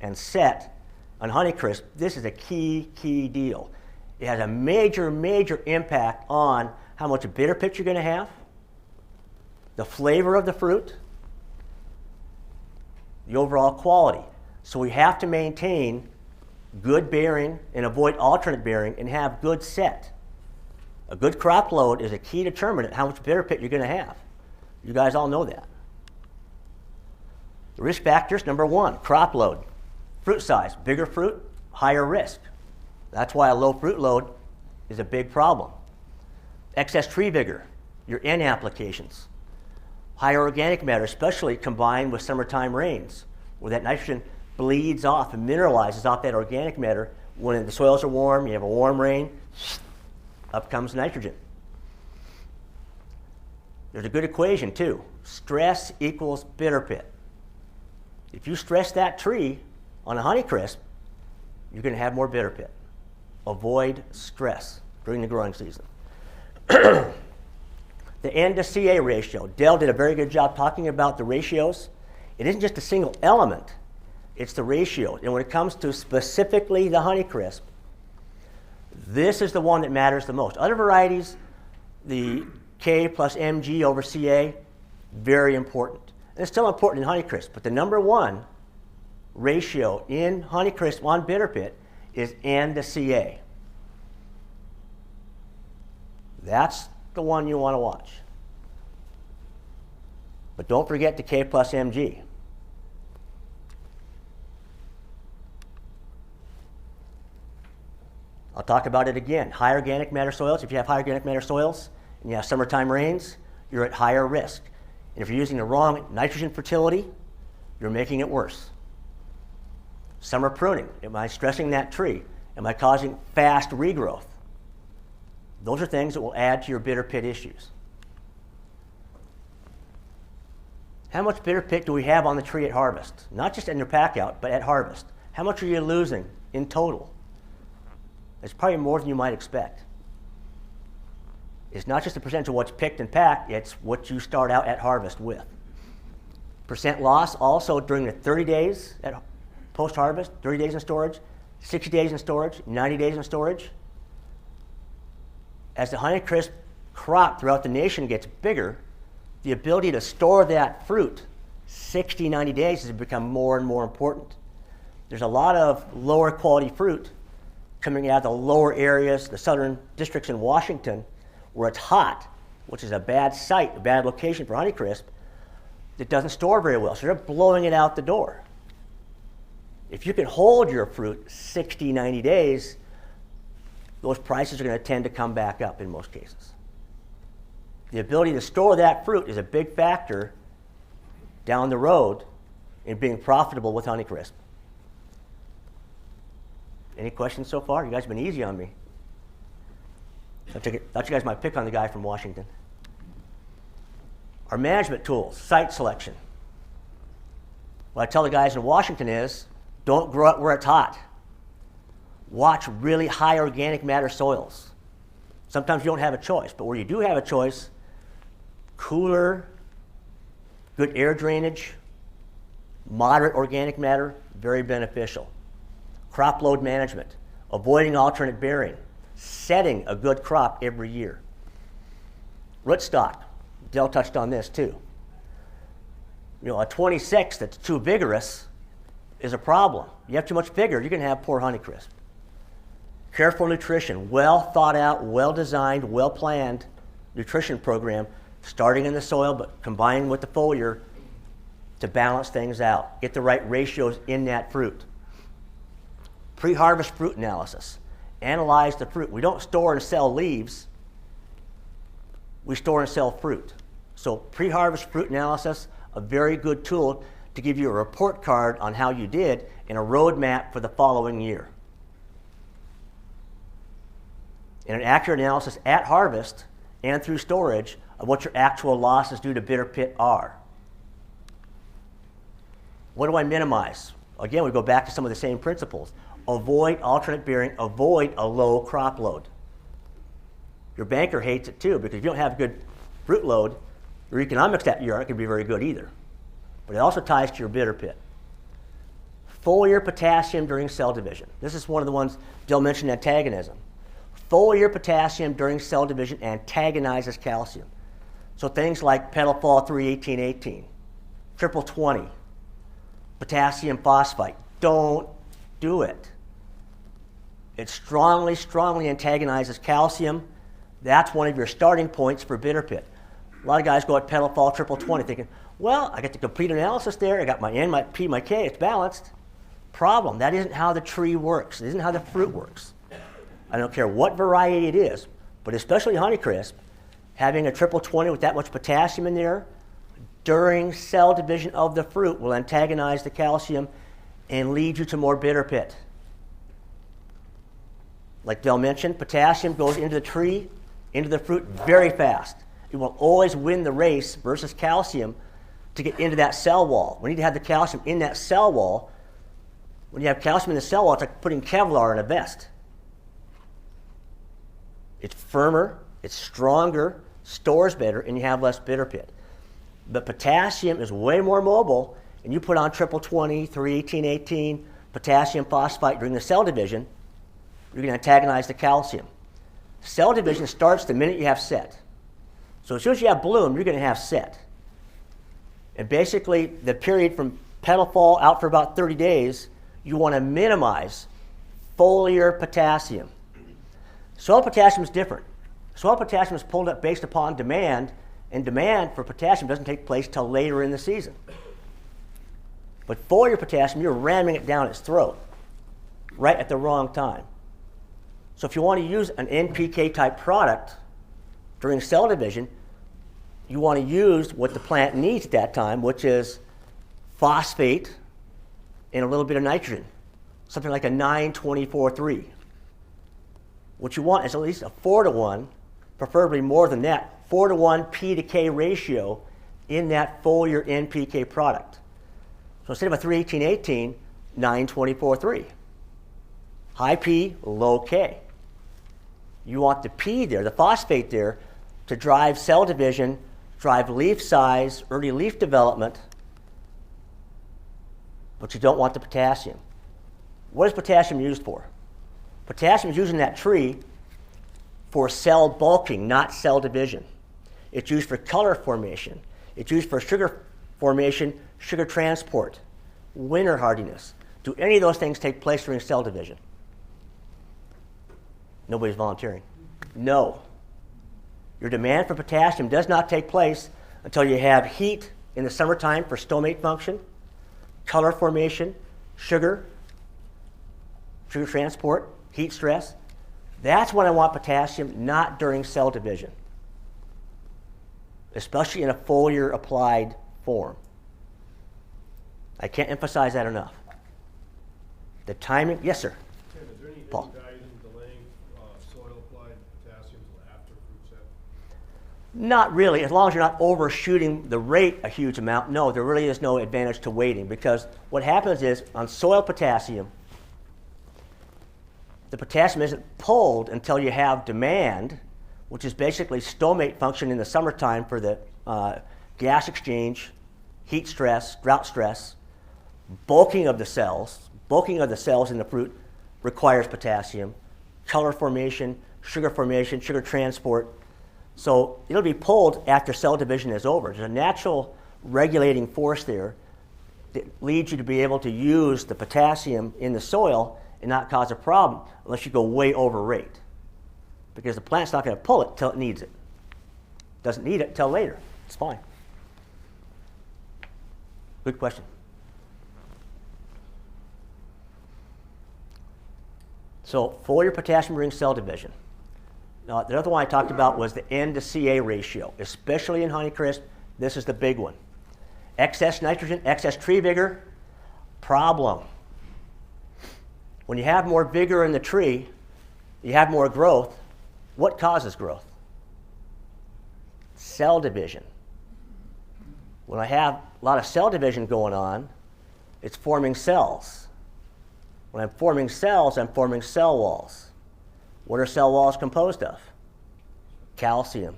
and set on Honeycrisp, this is a key deal. It has a major impact on how much bitter pit you're going to have, the flavor of the fruit, the overall quality. So we have to maintain good bearing and avoid alternate bearing and have good set. A good crop load is a key determinant how much bitter pit you're going to have. You guys all know that. The risk factors, number one, crop load. Fruit size, bigger fruit, higher risk. That's why a low fruit load is a big problem. Excess tree vigor. your N applications. Higher organic matter, especially combined with summertime rains, where that nitrogen bleeds off and mineralizes off that organic matter. When the soils are warm, you have a warm rain, up comes nitrogen. There's a good equation too. Stress equals bitter pit. If you stress that tree on a Honeycrisp, you're going to have more bitter pit. Avoid stress during the growing season. The N to CA ratio. Dale did a very good job talking about the ratios. It isn't just a single element, it's the ratio. And when it comes to specifically the Honeycrisp, this is the one that matters the most. Other varieties, the K plus Mg over Ca, very important. And it's still important in Honeycrisp, but the number one ratio in Honeycrisp on bitter pit is N to Ca. That's the one you want to watch. But don't forget the K plus Mg. I'll talk about it again. High organic matter soils, if you have high organic matter soils and you have summertime rains, you're at higher risk. And if you're using the wrong nitrogen fertility, you're making it worse. Summer pruning, am I stressing that tree? Am I causing fast regrowth? Those are things that will add to your bitter pit issues. How much bitter pit do we have on the tree at harvest? Not just in your pack out, but at harvest. How much are you losing in total? It's probably more than you might expect. It's not just the percentage of what's picked and packed, it's what you start out at harvest with. Percent loss also during the 30 days at post-harvest, 30 days in storage, 60 days in storage, 90 days in storage. As the Honeycrisp crop throughout the nation gets bigger, the ability to store that fruit 60, 90 days has become more and more important. There's a lot of lower quality fruit coming out of the lower areas, the southern districts in Washington, where it's hot, which is a bad site, a bad location for Honeycrisp, that doesn't store very well. So they're blowing it out the door. If you can hold your fruit 60, 90 days, those prices are going to tend to come back up in most cases. The ability to store that fruit is a big factor down the road in being profitable with Honeycrisp. Any questions so far? You guys have been easy on me. Thought you guys might pick on the guy from Washington. Our management tools, site selection. What I tell the guys in Washington is, don't grow it where it's hot. Watch really high organic matter soils. Sometimes you don't have a choice, but where you do have a choice, cooler, good air drainage, moderate organic matter, very beneficial. Crop load management, avoiding alternate bearing, setting a good crop every year. Rootstock, Dale touched on this too. You know, a 26 that's too vigorous is a problem. You have too much vigor, you're going to have poor Honeycrisp. Careful nutrition, well thought out, well designed, well planned nutrition program, starting in the soil but combining with the foliar to balance things out. Get the right ratios in that fruit. Pre-harvest fruit analysis. Analyze the fruit. We don't store and sell leaves. We store and sell fruit. So pre-harvest fruit analysis, a very good tool to give you a report card on how you did and a roadmap for the following year. And an accurate analysis at harvest and through storage of what your actual losses due to bitter pit are. What do I minimize? Again, we go back to some of the same principles. Avoid alternate bearing, avoid a low crop load. Your banker hates it too, because if you don't have a good fruit load, your economics that year aren't going to be very good either. But it also ties to your bitter pit. Foliar potassium during cell division. This is one of the ones Bill mentioned, antagonism. Foliar potassium during cell division antagonizes calcium. So things like petal fall 3-18-18, triple 20, potassium phosphite, don't do it. It strongly, strongly antagonizes calcium. That's one of your starting points for bitter pit. A lot of guys go at petal fall triple 20 thinking, well, I get the complete analysis there. I got my N, my P, my K, it's balanced. Problem, that isn't how the tree works. It isn't how the fruit works. I don't care what variety it is, but especially Honeycrisp, Having a triple 20 with that much potassium in there during cell division of the fruit will antagonize the calcium and lead you to more bitter pit. Like Del mentioned, potassium goes into the tree, into the fruit very fast. It will always win the race versus calcium to get into that cell wall. We need to have the calcium in that cell wall. When you have calcium in the cell wall, it's like putting Kevlar in a vest. It's firmer, it's stronger, stores better, and you have less bitter pit. But potassium is way more mobile, and you put on triple 20, 31818, potassium phosphite during the cell division, you're going to antagonize the calcium. Cell division starts the minute you have set. So as soon as you have bloom, you're going to have set. And basically, the period from petal fall out for about 30 days, you want to minimize foliar potassium. Soil potassium is different. Soil potassium is pulled up based upon demand, and demand for potassium doesn't take place till later in the season. But foliar potassium, you're ramming it down its throat right at the wrong time. So if you want to use an NPK type product during cell division, you want to use what the plant needs at that time, which is phosphate and a little bit of nitrogen, something like a 9-24-3. What you want is at least a 4-to-1, preferably more than that, 4-to-1 P to K ratio in that foliar NPK product. So instead of a 318-18, 9-24-3. High P, low K. You want the P there, the phosphate there, to drive cell division, drive leaf size, early leaf development, but you don't want the potassium. What is potassium used for? Potassium is used in that tree for cell bulking, not cell division. It's used for color formation. It's used for sugar formation, sugar transport, winter hardiness. Do any of those things take place during cell division? Nobody's volunteering. No. Your demand for potassium does not take place until you have heat in the summertime for stomate function, color formation, sugar transport, heat stress. That's when I want potassium, not during cell division, especially in a foliar applied form. I can't emphasize that enough. The timing, yes, sir. Tim, is there any Paul. value in delaying soil applied potassium until after fruit set? Not really, as long as you're not overshooting the rate a huge amount. No, there really is no advantage to waiting, because what happens is on soil potassium, the potassium isn't pulled until you have demand, which is basically stomate function in the summertime for the gas exchange, heat stress, drought stress. Bulking of the cells in the fruit requires potassium, color formation, sugar transport. So it'll be pulled after cell division is over. There's a natural regulating force there that leads you to be able to use the potassium in the soil and not cause a problem unless you go way over rate. Because the plant's not going to pull it till it needs it. Doesn't need it till later. It's fine. Good question. So foliar potassium during cell division. Now, the other one I talked about was the N to Ca ratio, especially in Honeycrisp. This is the big one. Excess nitrogen, excess tree vigor, problem. When you have more vigor in the tree, you have more growth. What causes growth? Cell division. When I have a lot of cell division going on, it's forming cells. When I'm forming cells, I'm forming cell walls. What are cell walls composed of? Calcium.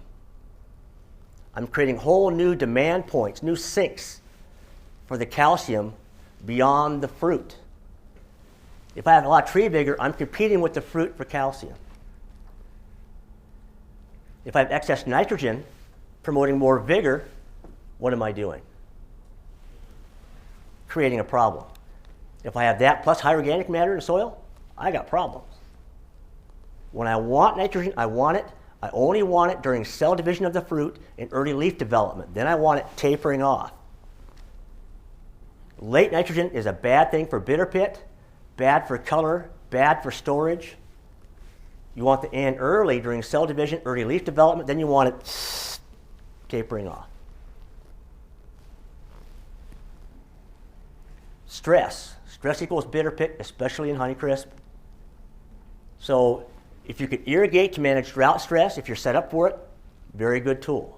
I'm creating whole new demand points, new sinks for the calcium beyond the fruit. If I have a lot of tree vigor, I'm competing with the fruit for calcium. If I have excess nitrogen promoting more vigor, what am I doing? Creating a problem. If I have that plus high organic matter in the soil, I got problems. When I want nitrogen, I want it. I only want it during cell division of the fruit and early leaf development. Then I want it tapering off. Late nitrogen is a bad thing for bitter pit, bad for color, bad for storage. You want the N early during cell division, early leaf development, then you want it tapering off. Stress. Stress equals bitter pit, especially in Honeycrisp. So if you could irrigate to manage drought stress, if you're set up for it, very good tool.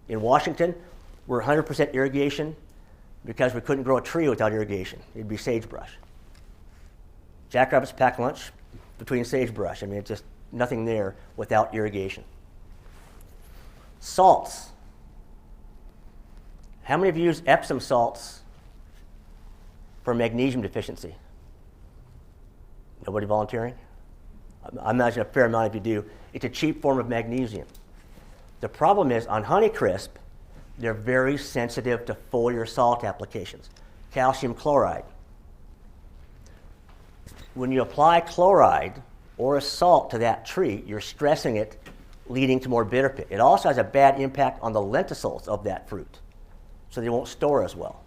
In Washington, we're 100% irrigation because we couldn't grow a tree without irrigation. It'd be sagebrush. Jackrabbits pack lunch between sagebrush. I mean, it's just nothing there without irrigation. Salts. How many of you use Epsom salts for magnesium deficiency? Nobody volunteering? I imagine a fair amount of you do. It's a cheap form of magnesium. The problem is on Honeycrisp, they're very sensitive to foliar salt applications. Calcium chloride. When you apply chloride or a salt to that tree, you're stressing it, leading to more bitter pit. It also has a bad impact on the lenticels of that fruit, so they won't store as well.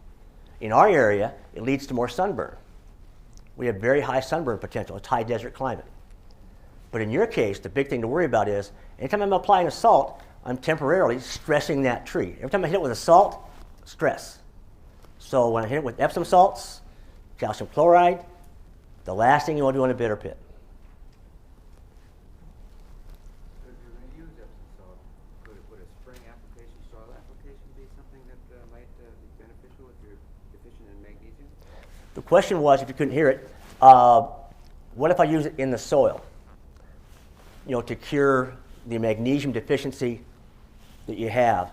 In our area, it leads to more sunburn. We have very high sunburn potential. It's high desert climate. But in your case, the big thing to worry about is anytime I'm applying a salt, I'm temporarily stressing that tree. Every time I hit it with a salt, stress. So when I hit it with Epsom salts, calcium chloride, the last thing you want to do in a bitter pit. If you're going to use Epsom salt, would a spring application, soil application be something that might be beneficial if you're deficient in magnesium? The question was, if you couldn't hear it, what if I use it in the soil? You know, to cure the magnesium deficiency that you have.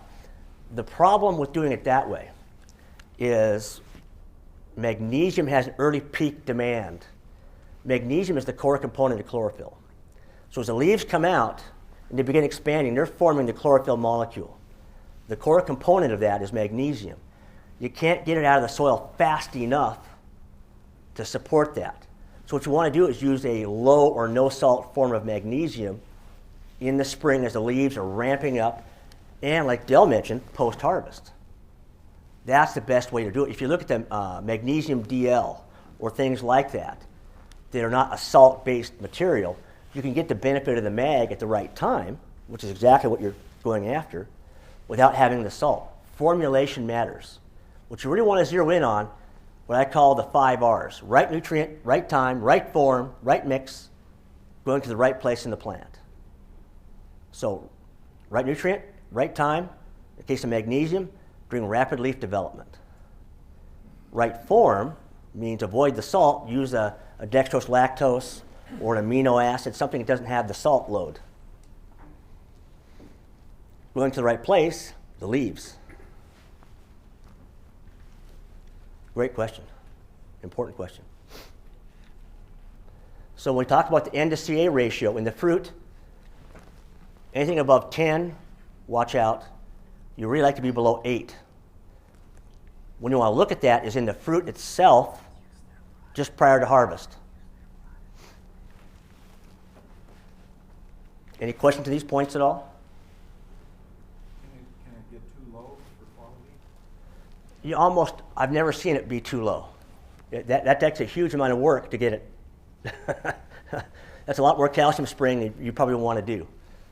The problem with doing it that way is magnesium has an early peak demand. Magnesium is the core component of chlorophyll. So as the leaves come out and they begin expanding, they're forming the chlorophyll molecule. The core component of that is magnesium. You can't get it out of the soil fast enough to support that. So what you want to do is use a low or no salt form of magnesium in the spring as the leaves are ramping up, and like Dell mentioned, post-harvest. That's the best way to do it. If you look at the magnesium DL or things like that are not a salt-based material, you can get the benefit of the mag at the right time, which is exactly what you're going after, without having the salt. Formulation matters. What you really want to zero in on, what I call the 5 R's. Right nutrient, right time, right form, right mix, going to the right place in the plant. So, right nutrient, right time, in the case of magnesium, during rapid leaf development. Right form means avoid the salt, use a dextrose lactose or an amino acid, something that doesn't have the salt load. Going to the right place, the leaves. Great question. Important question. So when we talk about the N to CA ratio in the fruit, anything above 10, watch out. You really like to be below 8. When you want to look at that is in the fruit itself just prior to harvest. Any questions to these points at all? Can it get too low for quality? I've never seen it be too low. That takes a huge amount of work to get it. That's a lot more calcium spraying than you probably want to do.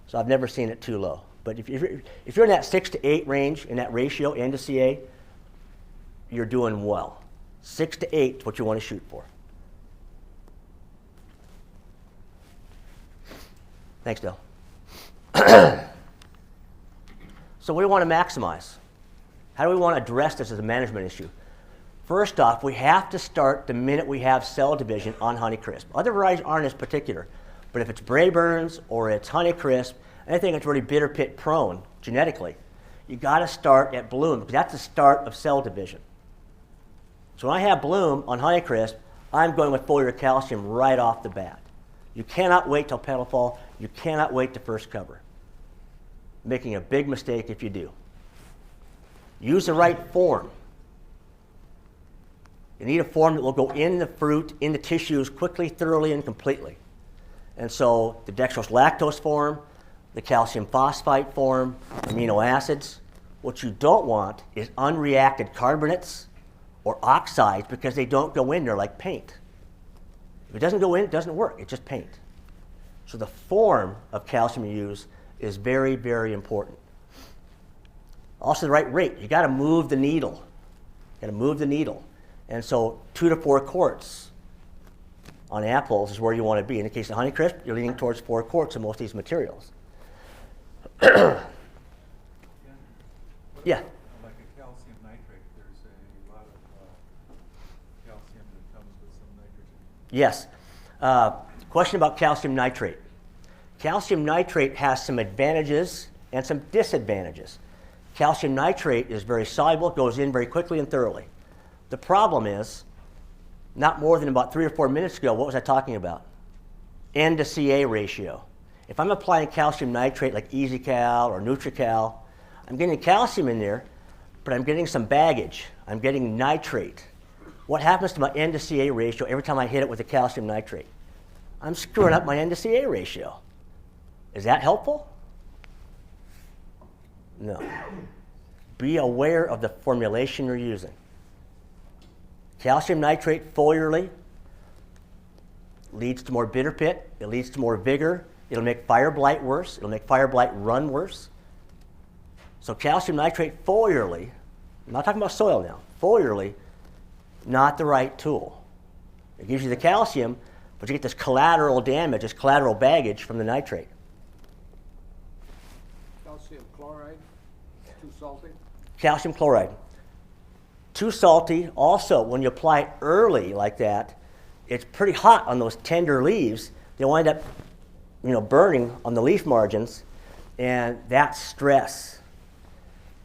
So I've never seen it too low. But if you're in that 6 to 8 range, in that ratio, N to CA, you're doing well. 6 to 8 is what you want to shoot for. Thanks, Dale. So what do we want to maximize? How do we want to address this as a management issue? First off, we have to start the minute we have cell division on Honeycrisp. Other varieties aren't as particular, but if it's Braeburns or it's Honeycrisp, anything that's really bitter pit prone genetically, you got to start at bloom because that's the start of cell division. So when I have bloom on Honeycrisp, I'm going with foliar calcium right off the bat. You cannot wait till petal fall. You cannot wait to first cover. Making a big mistake if you do. Use the right form. You need a form that will go in the fruit, in the tissues quickly, thoroughly, and completely. And so the dextrose lactose form, the calcium phosphite form, amino acids. What you don't want is unreacted carbonates or oxides because they don't go in there like paint. If it doesn't go in, it doesn't work. It's just paint. So the form of calcium you use is very, very important. Also the right rate. You got to move the needle. Got to move the needle. And so 2 to 4 quarts on apples is where you want to be. In the case of Honeycrisp, you're leaning towards 4 quarts of most of these materials. Yeah. Like a calcium nitrate, there's a lot of calcium that comes with some nitrogen. Yes. Question about calcium nitrate. Calcium nitrate has some advantages and some disadvantages. Calcium nitrate is very soluble, goes in very quickly and thoroughly. The problem is, not more than about 3 or 4 minutes ago, what was I talking about? N to Ca ratio. If I'm applying calcium nitrate like EasyCal or NutriCal, I'm getting calcium in there, but I'm getting some baggage. I'm getting nitrate. What happens to my N to Ca ratio every time I hit it with a calcium nitrate? I'm screwing up my N to Ca ratio. Is that helpful? No. Be aware of the formulation you're using. Calcium nitrate foliarly leads to more bitter pit. It leads to more vigor. It'll make fire blight worse. It'll make fire blight run worse. So calcium nitrate foliarly, I'm not talking about soil now, foliarly, not the right tool. It gives you the calcium, but you get this collateral damage, this collateral baggage from the nitrate. Calcium chloride, too salty. Calcium chloride. Too salty. Also, when you apply it early like that, it's pretty hot on those tender leaves. They'll wind up, burning on the leaf margins, and that's stress.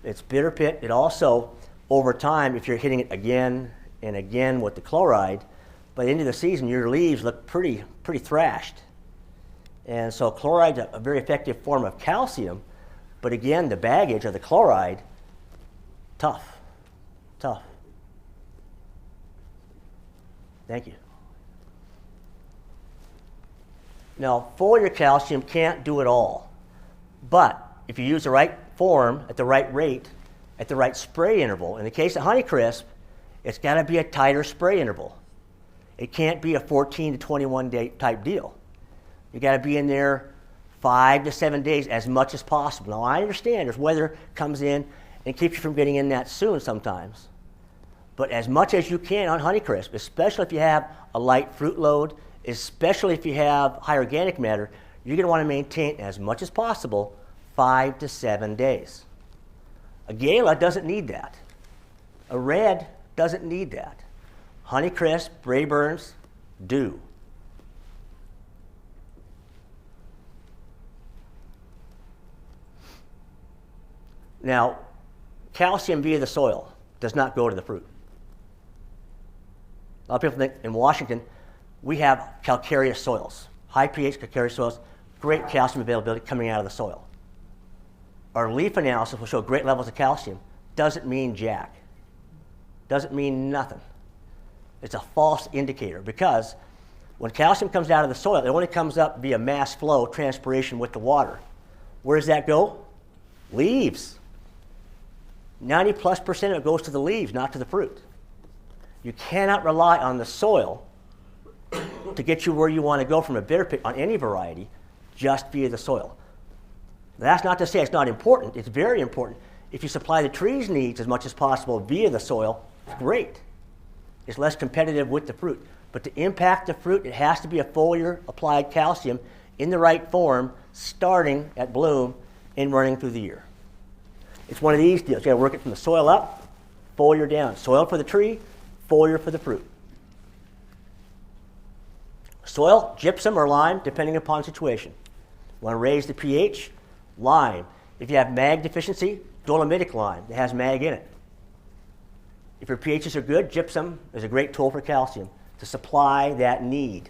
It's bitter pit. It also, over time, if you're hitting it again and again with the chloride, by the end of the season, your leaves look pretty thrashed. And so chloride's a very effective form of calcium, but again, the baggage of the chloride, tough. Thank you. Now, foliar calcium can't do it all, but if you use the right form at the right rate, at the right spray interval, in the case of Honeycrisp, it's got to be a tighter spray interval. It can't be a 14 to 21 day type deal. You got to be in there 5 to 7 days as much as possible. Now, I understand there's weather comes in and keeps you from getting in that soon sometimes. But as much as you can on Honeycrisp, especially if you have a light fruit load, especially if you have high organic matter, you're going to want to maintain as much as possible 5 to 7 days. A Gala doesn't need that. A Red doesn't need that. Honeycrisp, Brayburns do. Now, calcium via the soil does not go to the fruit. A lot of people think in Washington we have calcareous soils, high pH calcareous soils, great calcium availability coming out of the soil. Our leaf analysis will show great levels of calcium. Doesn't mean jack. Doesn't mean nothing. It's a false indicator because when calcium comes out of the soil, it only comes up via mass flow, transpiration with the water. Where does that go? Leaves. 90+% of it goes to the leaves, not to the fruit. You cannot rely on the soil to get you where you want to go from a bitter pit on any variety just via the soil. That's not to say it's not important. It's very important. If you supply the tree's needs as much as possible via the soil, it's great. It's less competitive with the fruit. But to impact the fruit, it has to be a foliar applied calcium in the right form, starting at bloom and running through the year. It's one of these deals. You got to work it from the soil up, foliar down. Soil for the tree, foliar for the fruit. Soil, gypsum or lime, depending upon situation. Want to raise the pH? Lime. If you have mag deficiency, dolomitic lime. It has mag in it. If your pHs are good, gypsum is a great tool for calcium to supply that need.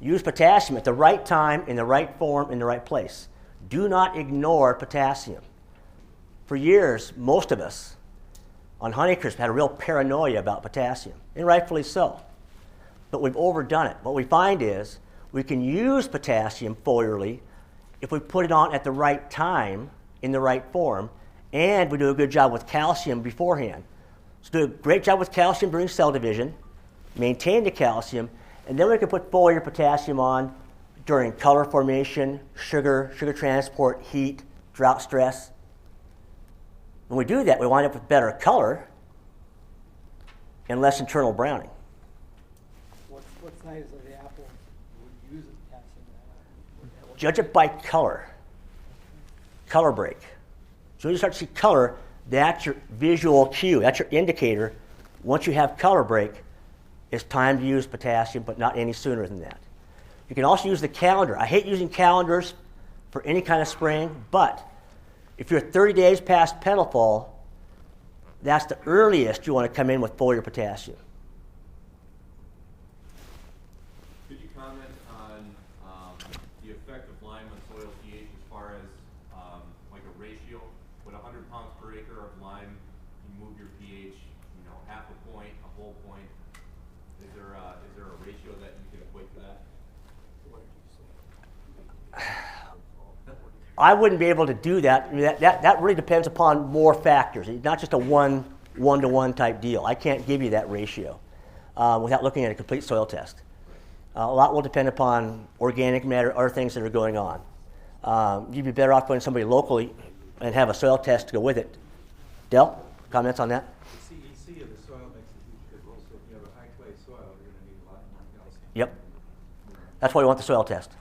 Use potassium at the right time, in the right form, in the right place. Do not ignore potassium. For years, most of us on Honeycrisp had a real paranoia about potassium, and rightfully so. But we've overdone it. What we find is we can use potassium foliarly if we put it on at the right time, in the right form, and we do a good job with calcium beforehand. So do a great job with calcium during cell division, maintain the calcium, And then we can put foliar potassium on during color formation, sugar transport, heat, drought stress. When we do that, we wind up with better color and less internal browning. What size of the apple would you use it potassium? Judge it by color. Color break. So when you start to see color, that's your visual cue. That's your indicator. Once you have color break, it's time to use potassium, but not any sooner than that. You can also use the calendar. I hate using calendars for any kind of spraying, but if you're 30 days past petal fall, that's the earliest you want to come in with foliar potassium. Could you comment on the effect of lime on soil pH as far as like a ratio? Would 100 pounds per acre of lime move your pH, half a point, a whole point? Is there a ratio that you can equate to that? I wouldn't be able to do that. I mean, that really depends upon more factors. It's not just a one-to-one type deal. I can't give you that ratio without looking at a complete soil test. A lot will depend upon organic matter, other things that are going on. You'd be better off going to somebody locally and have a soil test to go with it. Del, comments on that? The CEC of the soil makes a huge difference. So if you have a high clay soil, you're going to need a lot more calcium. Yep. That's why you want the soil test.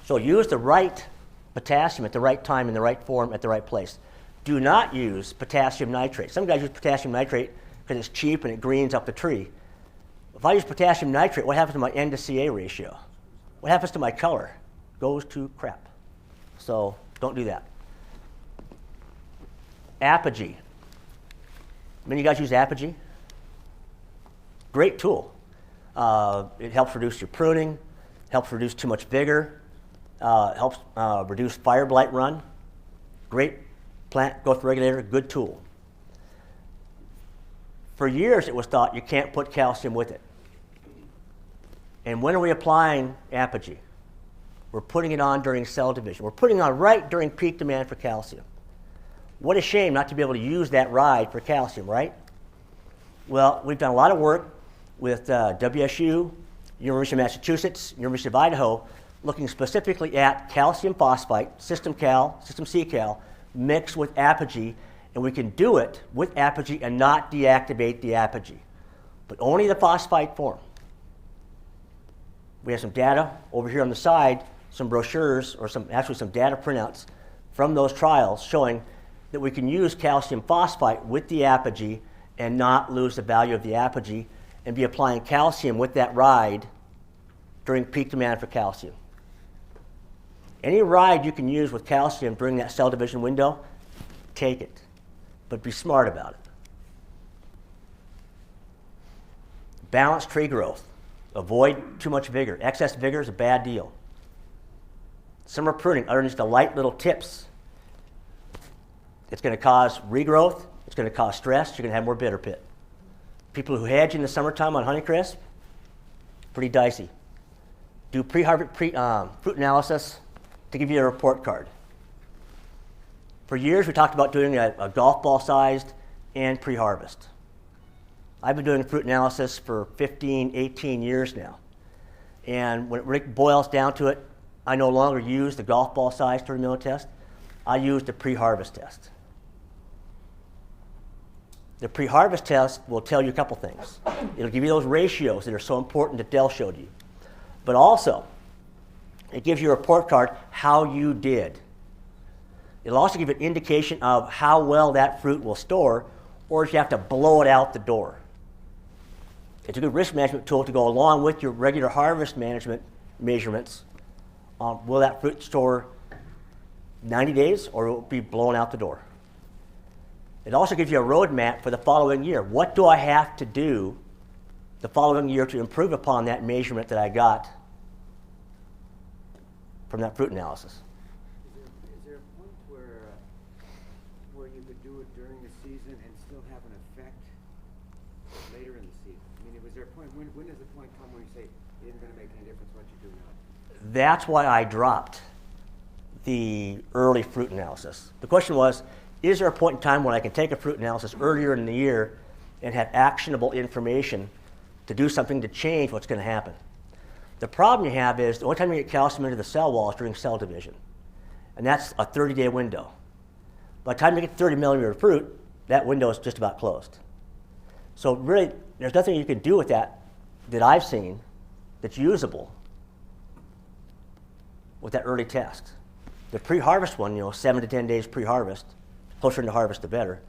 So use the right potassium at the right time, in the right form, at the right place. Do not use potassium nitrate. Some guys use potassium nitrate because it's cheap and it greens up the tree. If I use potassium nitrate, what happens to my N to CA ratio? What happens to my color? Goes to crap. So don't do that. Apogee. Many of you guys use Apogee? Great tool. It helps reduce your pruning, helps reduce too much vigor, helps reduce fire blight run. Great plant growth regulator, good tool. For years it was thought you can't put calcium with it. And when are we applying Apogee? We're putting it on during cell division. We're putting it on right during peak demand for calcium. What a shame not to be able to use that ride for calcium, right? Well, we've done a lot of work with WSU, University of Massachusetts, University of Idaho, looking specifically at calcium phosphite, System Cal, System C-Cal, mixed with Apogee, and we can do it with Apogee and not deactivate the Apogee, but only the phosphite form. We have some data over here on the side, some brochures, or some data printouts from those trials showing that we can use calcium phosphite with the Apogee and not lose the value of the Apogee and be applying calcium with that ride during peak demand for calcium. Any ride you can use with calcium during that cell division window, take it, but be smart about it. Balanced tree growth. Avoid too much vigor. Excess vigor is a bad deal. Summer pruning, underneath the light little tips. It's going to cause regrowth. It's going to cause stress. You're going to have more bitter pit. People who hedge in the summertime on Honeycrisp, pretty dicey. Do pre-harvest fruit analysis to give you a report card. For years, we talked about doing a golf ball sized and pre-harvest. I've been doing fruit analysis for 15, 18 years now. And when it boils down to it, I no longer use the golf ball size terminal test. I use the pre-harvest test. The pre-harvest test will tell you a couple things. It'll give you those ratios that are so important that Del showed you. But also, it gives you a report card how you did. It'll also give you an indication of how well that fruit will store, or if you have to blow it out the door. It's a good risk management tool to go along with your regular harvest management measurements. Will that fruit store 90 days, or will it be blown out the door? It also gives you a roadmap for the following year. What do I have to do the following year to improve upon that measurement that I got from that fruit analysis? Is there a point where you could do it during the season and still have an effect later in the season? I mean, was there a point, when does the point come where you say it isn't going to make any difference what you do now? That's why I dropped the early fruit analysis. The question was, is there a point in time when I can take a fruit analysis earlier in the year and have actionable information to do something to change what's going to happen. The problem you have is the only time you get calcium into the cell wall is during cell division, and that's a 30-day window. By the time you get 30 millimeter fruit, that window is just about closed. So really, there's nothing you can do with that I've seen that's usable with that early test. The pre-harvest one, 7 to 10 days pre-harvest, closer to harvest the better,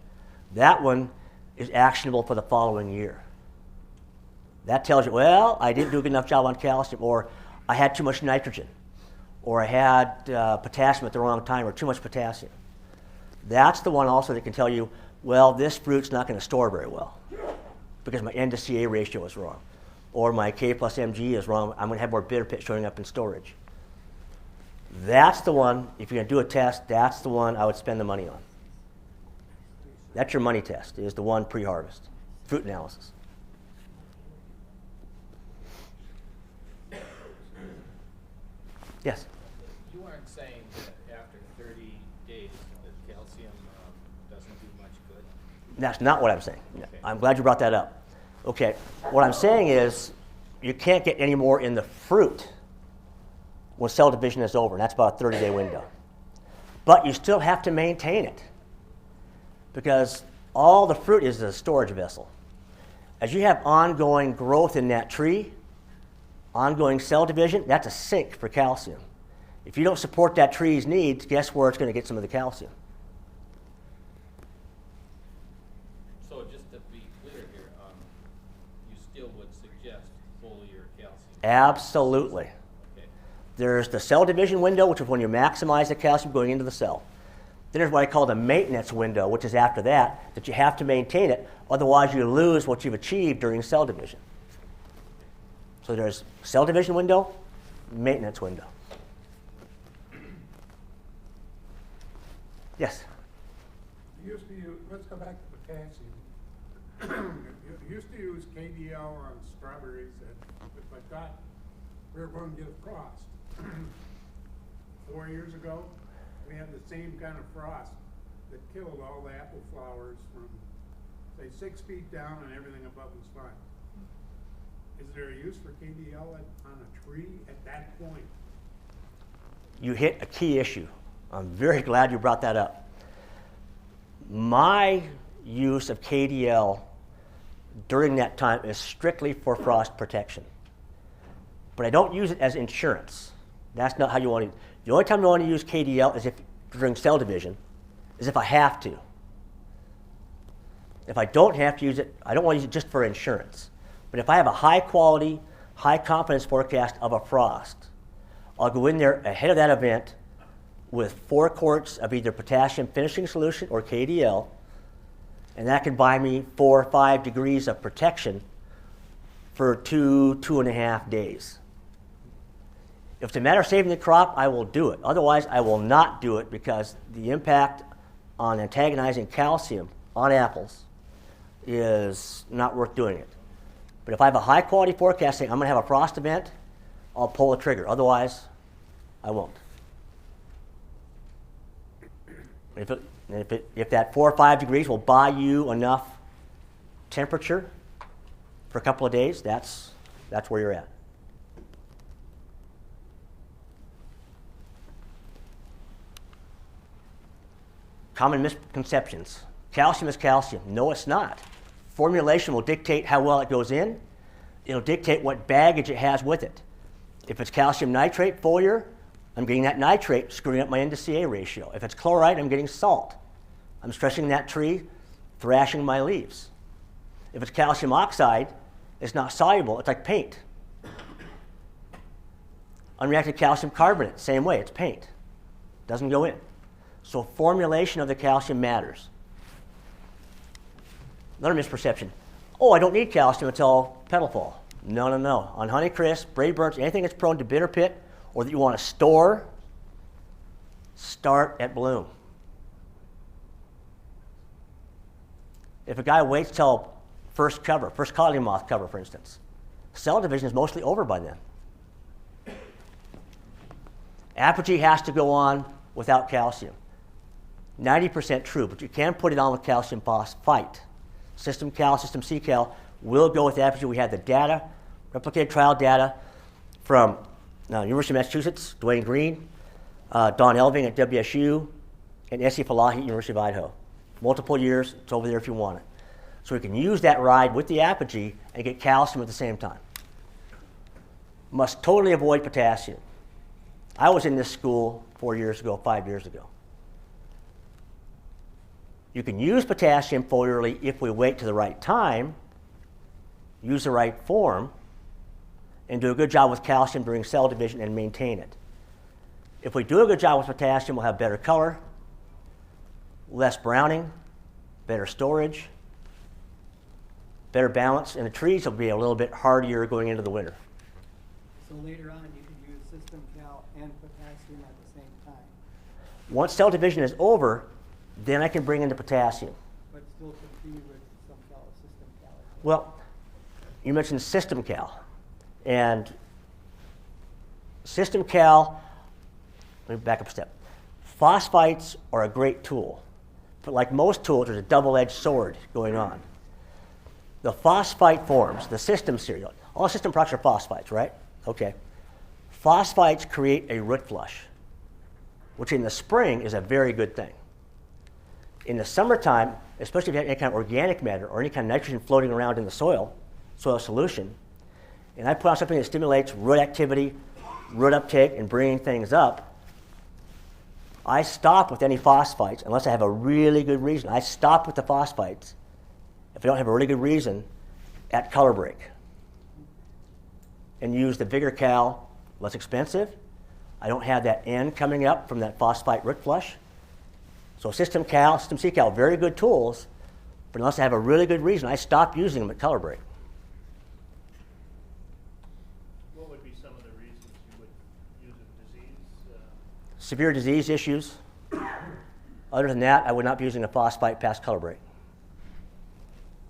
that one is actionable for the following year. That tells you, well, I didn't do a good enough job on calcium, or I had too much nitrogen, or I had potassium at the wrong time, or too much potassium. That's the one also that can tell you, well, this fruit's not going to store very well because my N to CA ratio is wrong, or my K plus Mg is wrong. I'm going to have more bitter pit showing up in storage. That's the one, if you're going to do a test, that's the one I would spend the money on. That's your money test, is the one pre-harvest, fruit analysis. Yes? You aren't saying that after 30 days that calcium doesn't do much good? That's not what I'm saying. Okay. I'm glad you brought that up. Okay, what I'm saying is you can't get any more in the fruit when cell division is over, and that's about a 30-day window. But you still have to maintain it because all the fruit is a storage vessel. As you have ongoing growth in that tree, ongoing cell division, that's a sink for calcium. If you don't support that tree's needs, guess where it's going to get some of the calcium? So just to be clear here, you still would suggest foliar calcium? Absolutely. Okay. There's the cell division window, which is when you maximize the calcium going into the cell. Then there's what I call the maintenance window, which is after that you have to maintain it, otherwise you lose what you've achieved during cell division. So there's cell division window, maintenance window. Yes? You used to use, let's go back to potassium. You used to use KDL on strawberries, and if I thought we were going to get a frost. 4 years ago, we had the same kind of frost that killed all the apple flowers from, say, 6 feet down, and everything above was fine. Is there a use for KDL on a tree at that point? You hit a key issue. I'm very glad you brought that up. My use of KDL during that time is strictly for frost protection. But I don't use it as insurance. That's not how you want to. The only time you want to use KDL is if during cell division, is if I have to. If I don't have to use it, I don't want to use it just for insurance. But if I have a high quality, high confidence forecast of a frost, I'll go in there ahead of that event with 4 quarts of either potassium finishing solution or KDL, and that can buy me 4 or 5 degrees of protection for 2.5 days. If it's a matter of saving the crop, I will do it. Otherwise, I will not do it because the impact on antagonizing calcium on apples is not worth doing it. But if I have a high quality forecast saying I'm going to have a frost event, I'll pull the trigger. Otherwise, I won't. If that 4 or 5 degrees will buy you enough temperature for a couple of days, that's where you're at. Common misconceptions. Calcium is calcium. No, it's not. Formulation will dictate how well it goes in. It'll dictate what baggage it has with it. If it's calcium nitrate, foliar, I'm getting that nitrate screwing up my N to CA ratio. If it's chloride, I'm getting salt. I'm stressing that tree, thrashing my leaves. If it's calcium oxide, it's not soluble. It's like paint. Unreacted calcium carbonate, same way. It's paint. Doesn't go in. So formulation of the calcium matters. Another misperception. Oh, I don't need calcium until petal fall. No. On Honeycrisp, Brady Burns, anything that's prone to bitter pit or that you want to store, start at bloom. If a guy waits till first colony moth cover, for instance, cell division is mostly over by then. Apogee has to go on without calcium. 90% true, but you can put it on with calcium phosphate. System Cal, System C Cal, will go with the apogee. We have the data, replicated trial data from University of Massachusetts, Dwayne Green, Don Elving at WSU, and Essie Falahi, University of Idaho. Multiple years, it's over there if you want it. So we can use that ride with the apogee and get calcium at the same time. Must totally avoid potassium. I was in this school 4 years ago, 5 years ago. You can use potassium foliarly if we wait to the right time, use the right form, and do a good job with calcium during cell division and maintain it. If we do a good job with potassium, we'll have better color, less browning, better storage, better balance, and the trees will be a little bit hardier going into the winter. So later on, you can use System Cal and potassium at the same time, Once cell division is over, then I can bring in the potassium. but still compete with some Cal, System Cal. Well, you mentioned System Cal. And System Cal, let me back up a step. Phosphites are a great tool. But like most tools, there's a double-edged sword going on. The phosphite forms, the system cereal, all system products are phosphites, right? Okay. Phosphites create a root flush, which in the spring is a very good thing. In the summertime, especially if you have any kind of organic matter or any kind of nitrogen floating around in the soil solution, and I put on something that stimulates root activity, root uptake, and bringing things up, I stop with any phosphites unless I have a really good reason. I stop with the phosphites if I don't have a really good reason at color break. And use the Vigor Cal, less expensive. I don't have that N coming up from that phosphite root flush. So System Cal, System C Cal, very good tools, but unless I have a really good reason, I stop using them at color break. What would be some of the reasons you would use a disease? Severe disease issues. Other than that, I would not be using a phosphite past color break.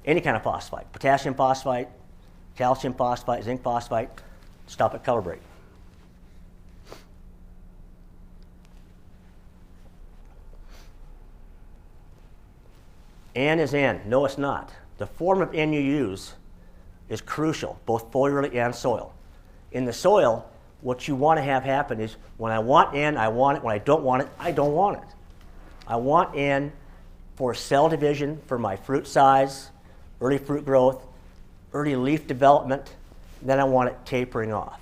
Any kind of phosphite, potassium phosphite, calcium phosphite, zinc phosphite, stop at color break. N is N. No, it's not. The form of N you use is crucial, both foliarly and soil. In the soil, what you want to have happen is when I want N, I want it. When I don't want it, I don't want it. I want N for cell division, for my fruit size, early fruit growth, early leaf development, then I want it tapering off.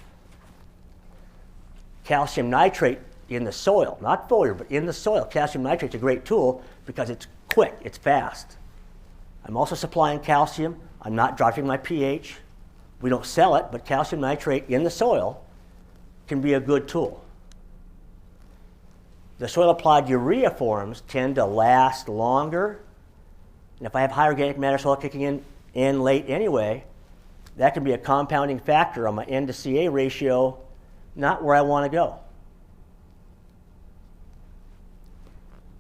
Calcium nitrate in the soil, not foliar, but in the soil, calcium nitrate's a great tool because it's quick, it's fast. I'm also supplying calcium. I'm not dropping my pH. We don't sell it, but calcium nitrate in the soil can be a good tool. The soil-applied urea forms tend to last longer. And if I have high organic matter soil kicking in late anyway, that can be a compounding factor on my N to Ca ratio, not where I want to go.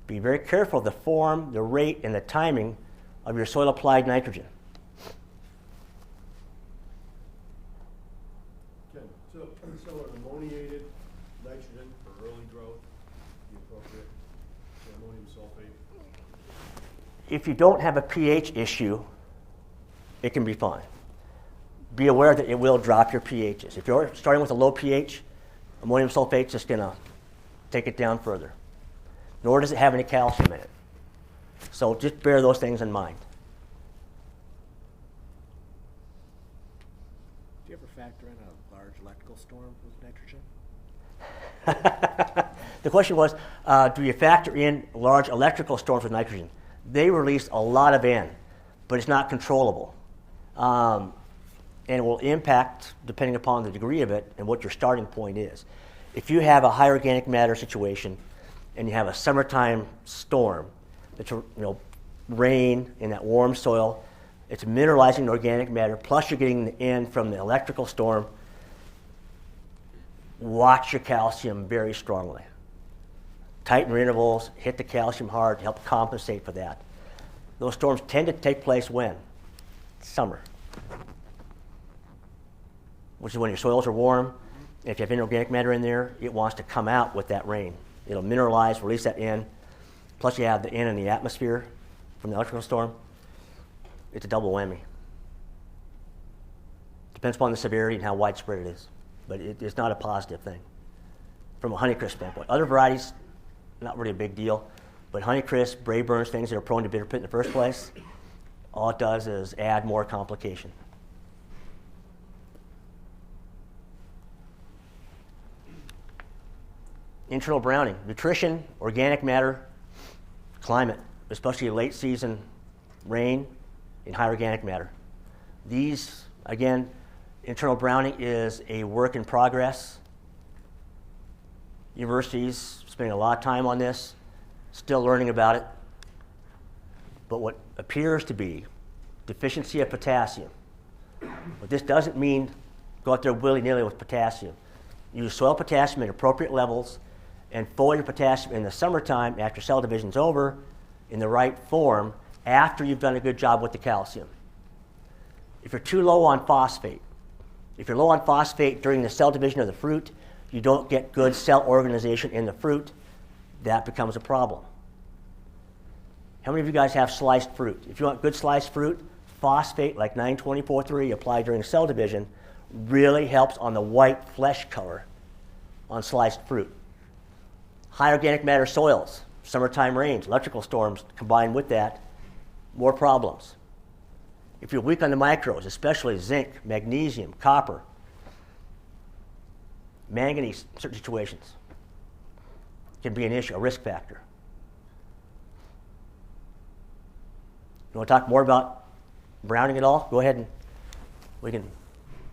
Be very careful of the form, the rate, and the timing of your soil-applied nitrogen. Ken, so an ammoniated nitrogen for early growth, the appropriate ammonium sulfate? If you don't have a pH issue, it can be fine. Be aware that it will drop your pHs. If you're starting with a low pH, ammonium sulfate's just going to take it down further. Nor does it have any calcium in it. So just bear those things in mind. Do you ever factor in a large electrical storm with nitrogen? The question was, do you factor in large electrical storms with nitrogen? They release a lot of N, but it's not controllable. And it will impact depending upon the degree of it and what your starting point is. If you have a high organic matter situation and you have a summertime storm, it's rain in that warm soil, it's mineralizing the organic matter, plus you're getting the N from the electrical storm, watch your calcium very strongly. Tighten your intervals, hit the calcium hard to help compensate for that. Those storms tend to take place when? Summer. Which is when your soils are warm. And if you have inorganic matter in there, it wants to come out with that rain. It'll mineralize, release that N. Plus you have the N in the atmosphere from the electrical storm. it's a double whammy. Depends upon the severity and how widespread it is, but it's not a positive thing from a Honeycrisp standpoint. Other varieties, not really a big deal, but Honeycrisp, Brayburns, things that are prone to bitter pit in the first place, all it does is add more complication. Internal browning, nutrition, organic matter, climate, especially late season rain and high organic matter. These, again, internal browning is a work in progress. Universities spending a lot of time on this, still learning about it. But what appears to be deficiency of potassium. But this doesn't mean go out there willy-nilly with potassium. Use soil potassium at appropriate levels and foliar potassium in the summertime after cell division's over in the right form after you've done a good job with the calcium. If you're too low on phosphate, if you're low on phosphate during the cell division of the fruit, you don't get good cell organization in the fruit, that becomes a problem. How many of you guys have sliced fruit? If you want good sliced fruit, phosphate like 924-3 applied during cell division really helps on the white flesh color on sliced fruit. High organic matter soils, summertime rains, electrical storms combined with that, more problems. If you're weak on the micros, especially zinc, magnesium, copper, manganese, in certain situations, can be an issue, a risk factor. You want to talk more about browning at all? Go ahead and we can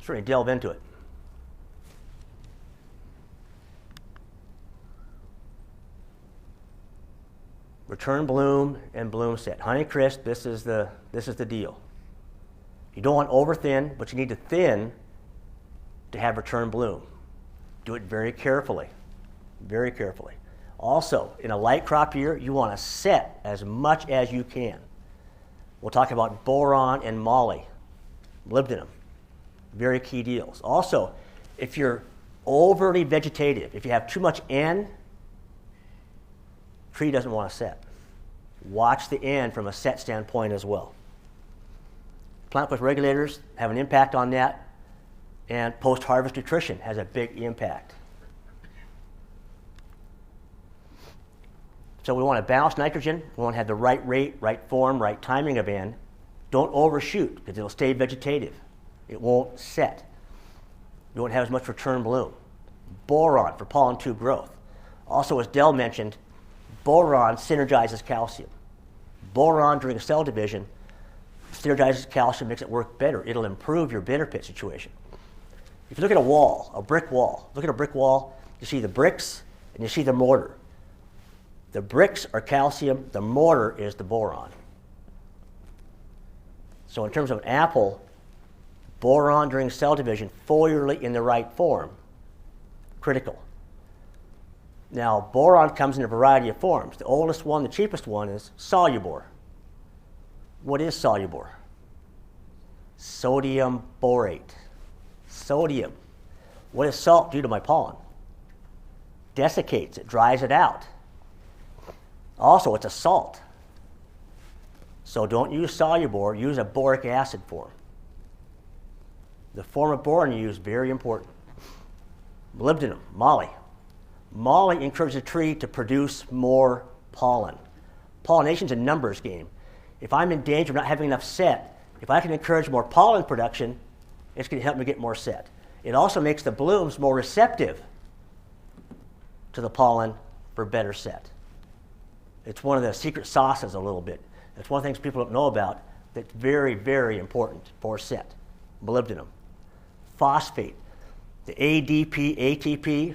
certainly delve into it. Return bloom and bloom set. Honeycrisp, this is the deal. You don't want over thin, but you need to thin to have return bloom. Do it very carefully, very carefully. Also, in a light crop year, you want to set as much as you can. We'll talk about boron and moly, molybdenum, very key deals. Also, if you're overly vegetative, if you have too much N, tree doesn't want to set. Watch the N from a set standpoint as well. Plant growth regulators have an impact on that, and post-harvest nutrition has a big impact. So we want to balance nitrogen. We want to have the right rate, right form, right timing of N. Don't overshoot because it'll stay vegetative. It won't set. You won't have as much return bloom. Boron for pollen tube growth. Also, as Del mentioned, boron synergizes calcium. Boron during cell division synergizes calcium, makes it work better. It'll improve your bitter pit situation. If you look at a wall, a brick wall, look at a brick wall, you see the bricks and you see the mortar. The bricks are calcium, the mortar is the boron. So in terms of an apple, boron during cell division, foliarly in the right form, critical. Now, boron comes in a variety of forms. The oldest one, the cheapest one, is Solubor. What is Solubor? Sodium borate. Sodium. What does salt do to my pollen? Desiccates it, dries it out. Also, it's a salt. So don't use Solubor, use a boric acid form. The form of boron you use, very important. Molybdenum, moly. Moly encourages a tree to produce more pollen. Pollination's a numbers game. If I'm in danger of not having enough set, if I can encourage more pollen production, it's going to help me get more set. It also makes the blooms more receptive to the pollen for better set. It's one of the secret sauces a little bit. It's one of the things people don't know about that's very, very important for set. Molybdenum. Phosphate. The ADP, ATP,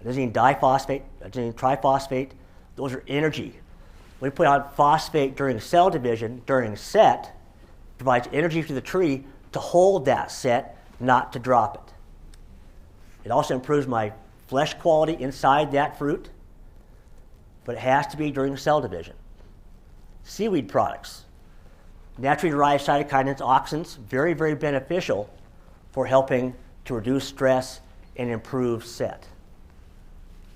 adenosine diphosphate, adenosine triphosphate, those are energy. When we put on phosphate during cell division, during set, it provides energy to the tree to hold that set, not to drop it. It also improves my flesh quality inside that fruit, but it has to be during cell division. Seaweed products, naturally derived cytokinins, auxins, very, very beneficial for helping to reduce stress and improve set.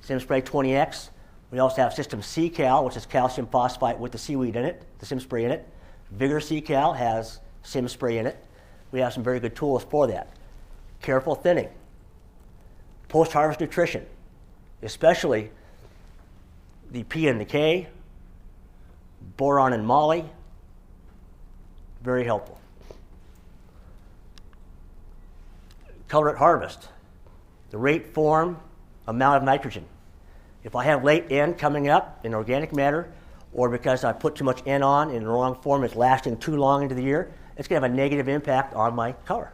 Simspray 20X. We also have system C-Cal, which is calcium phosphate with the seaweed in it, the Simspray in it. Vigor Cal has sim spray in it. We have some very good tools for that. Careful thinning. Post-harvest nutrition, especially the P and the K, boron and moly, very helpful. Color at harvest, the rate, form, amount of nitrogen. If I have late N coming up in organic matter, or because I put too much N on in the wrong form, it's lasting too long into the year, it's going to have a negative impact on my color.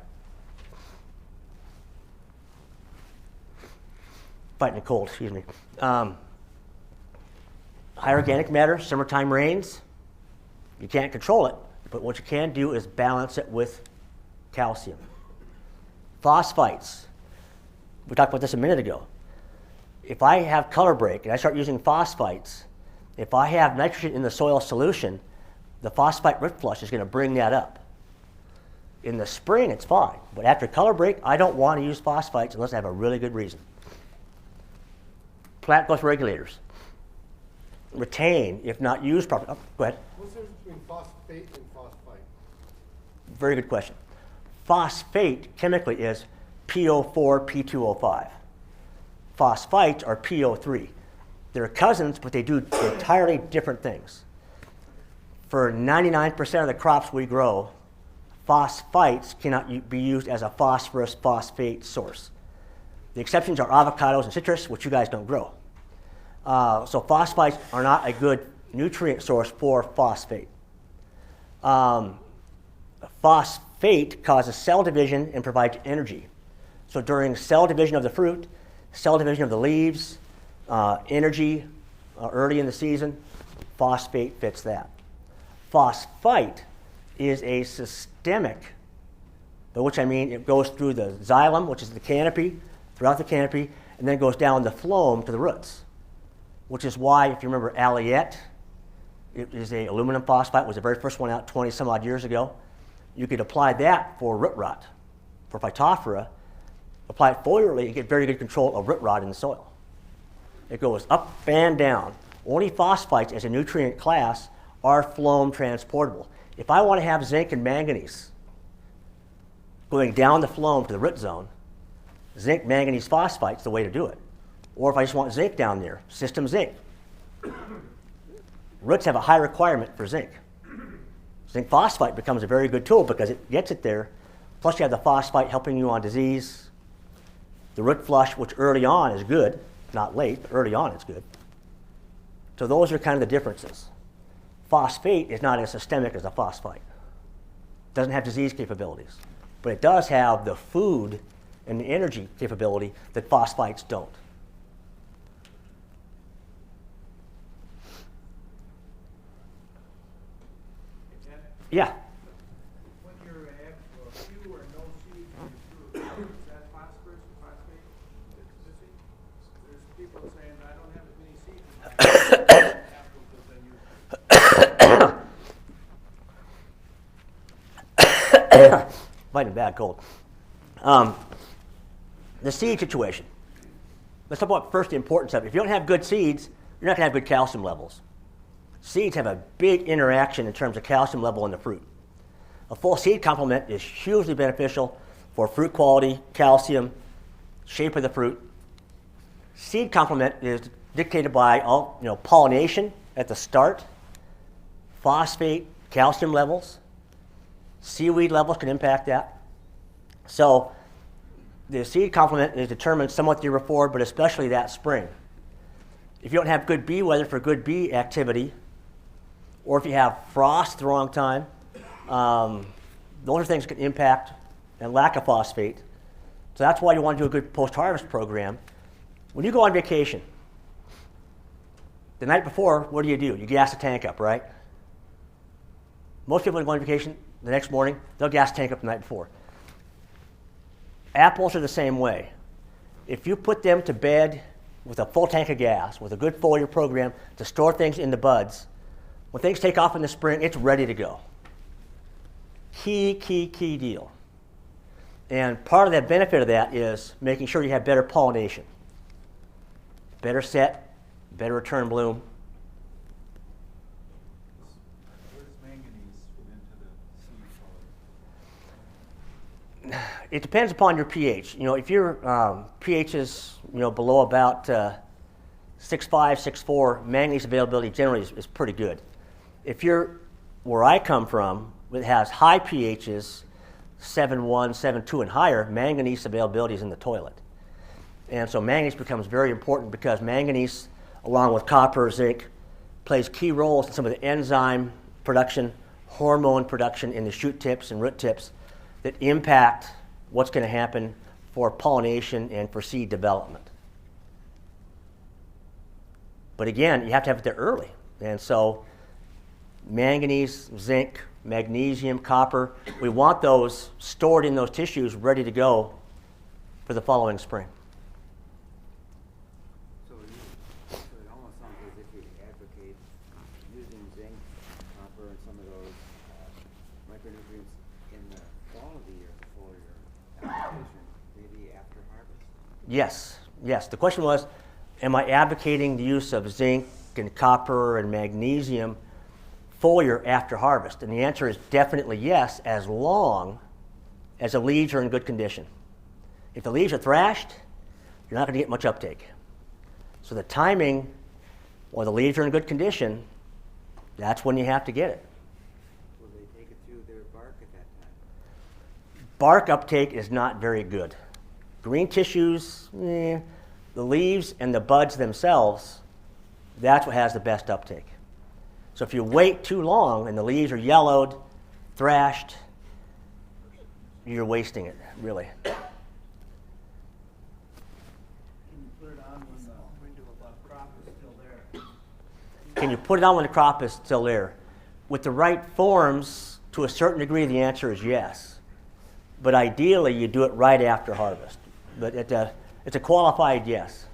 Fighting a cold, excuse me. High organic matter, summertime rains, you can't control it, but what you can do is balance it with calcium. Phosphites, we talked about this a minute ago. If I have color break and I start using phosphites, if I have nitrogen in the soil solution, the phosphite root flush is going to bring that up. In the spring, it's fine, but after color break, I don't want to use phosphites unless I have a really good reason. Plant growth regulators. Retain, if not used properly. Oh, go ahead. What's the difference between phosphate and phosphite? Very good question. Phosphate chemically is PO4, P2O5. Phosphites are PO3. They're cousins, but they do entirely different things. For 99% of the crops we grow, phosphites cannot be used as a phosphorus phosphate source. The exceptions are avocados and citrus, which you guys don't grow. So phosphites are not a good nutrient source for phosphate. Phosphate causes cell division and provides energy. So during cell division of the fruit, cell division of the leaves, energy early in the season, phosphate fits that. Phosphite is a systemic, by which I mean it goes through the xylem, which is the canopy, throughout the canopy, and then goes down the phloem to the roots, which is why, if you remember Alliette, it is a aluminum phosphate, was the very first one out 20 some odd years ago. You could apply that for root rot. For Phytophthora, apply it foliarly and get very good control of root rot in the soil. It goes up and down. Only phosphites as a nutrient class are phloem transportable. If I want to have zinc and manganese going down the phloem to the root zone, zinc manganese phosphite is the way to do it. Or if I just want zinc down there, system zinc. Roots have a high requirement for zinc. Zinc phosphite becomes a very good tool because it gets it there. Plus you have the phosphite helping you on disease. The root flush, which early on is good, not late, but early on it's good. So those are kind of the differences. Phosphate is not as systemic as a phosphite. It doesn't have disease capabilities, but it does have the food and the energy capability that phosphites don't. Yeah. When you have few or no seeds in your fruit, is that phosphorus or phosphate that's missing? There's people saying, I don't have as many seeds in my apples as I used to. Fighting bad cold. The seed situation. Let's talk about first the importance of it. If you don't have good seeds, you're not going to have good calcium levels. Seeds have a big interaction in terms of calcium level in the fruit. A full seed complement is hugely beneficial for fruit quality, calcium, shape of the fruit. Seed complement is dictated by pollination at the start, phosphate, calcium levels. Seaweed levels can impact that. So the seed complement is determined somewhat the year before, but especially that spring. If you don't have good bee weather for good bee activity, or if you have frost at the wrong time, those are things that can impact and lack of phosphate. So that's why you want to do a good post-harvest program. When you go on vacation, the night before, what do? You gas the tank up, right? Most people go on vacation the next morning, they'll gas the tank up the night before. Apples are the same way. If you put them to bed with a full tank of gas, with a good foliar program to store things in the buds, when things take off in the spring, it's ready to go. Key deal. And part of the benefit of that is making sure you have better pollination. Better set, better return bloom. Where's manganese for It depends upon your pH. You know, if your pH is, you know, below about 6.5, 6.4, manganese availability generally is pretty good. If you're where I come from, it has high pHs, 7.1, 7.2 and higher, manganese availability is in the toilet. And so manganese becomes very important because manganese, along with copper, zinc, plays key roles in some of the enzyme production, hormone production in the shoot tips and root tips that impact what's going to happen for pollination and for seed development. But again, you have to have it there early. And so manganese, zinc, magnesium, copper, we want those stored in those tissues ready to go for the following spring. So it almost sounds as if you advocate using zinc, copper, and some of those micronutrients in the fall of the year for your application, maybe after harvest. Yes, yes. The question was, am I advocating the use of zinc and copper and magnesium foliar after harvest? And the answer is definitely yes, as long as the leaves are in good condition. If the leaves are thrashed, you're not going to get much uptake. So the timing, while the leaves are in good condition, that's when you have to get it. Will they take it through their bark at that time? Bark uptake is not very good. Green tissues, the leaves and the buds themselves, that's what has the best uptake. So if you wait too long and the leaves are yellowed, thrashed, you're wasting it, really. Can you put it on when the window of crop is still there? Can you put it on when the crop is still there? With the right forms, to a certain degree, the answer is yes. But ideally, you do it right after harvest. But it's a qualified yes.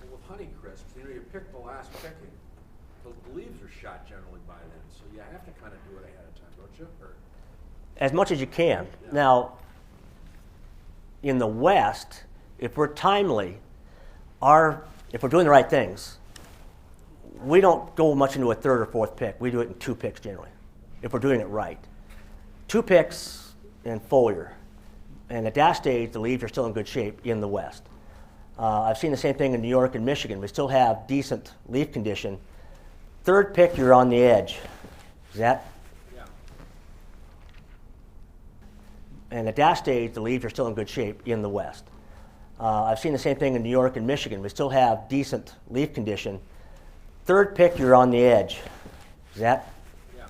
Well, with Honeycrisp, you pick the last picking. The leaves are shot generally by then, so you have to kind of do it ahead of time, don't you? Or As much as you can. Yeah. Now, in the West, if we're timely, if we're doing the right things, we don't go much into a third or fourth pick. We do it in 2 picks generally, if we're doing it right. 2 picks and foliar. And at that stage, the leaves are still in good shape in the West. I've seen the same thing in New York and Michigan. We still have decent leaf condition. 3rd pick, you're on the edge. Is that? yeah. And at that stage, the leaves are still in good shape in the West. I've seen the same thing in New York and Michigan. We still have decent leaf condition. 3rd pick, you're on the edge. Is that? Yeah.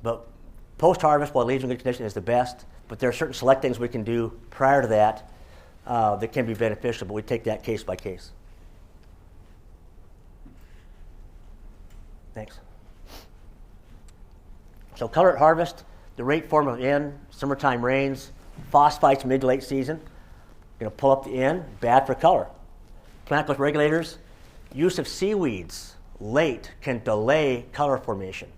But post-harvest, while leaves are in good condition, is the best. But there are certain select things we can do prior to that that can be beneficial, but we take that case by case. Thanks. So color at harvest, the rate form of N, summertime rains, phosphites mid to late season. Going to pull up the N, bad for color. Plant growth regulators, use of seaweeds late can delay color formation.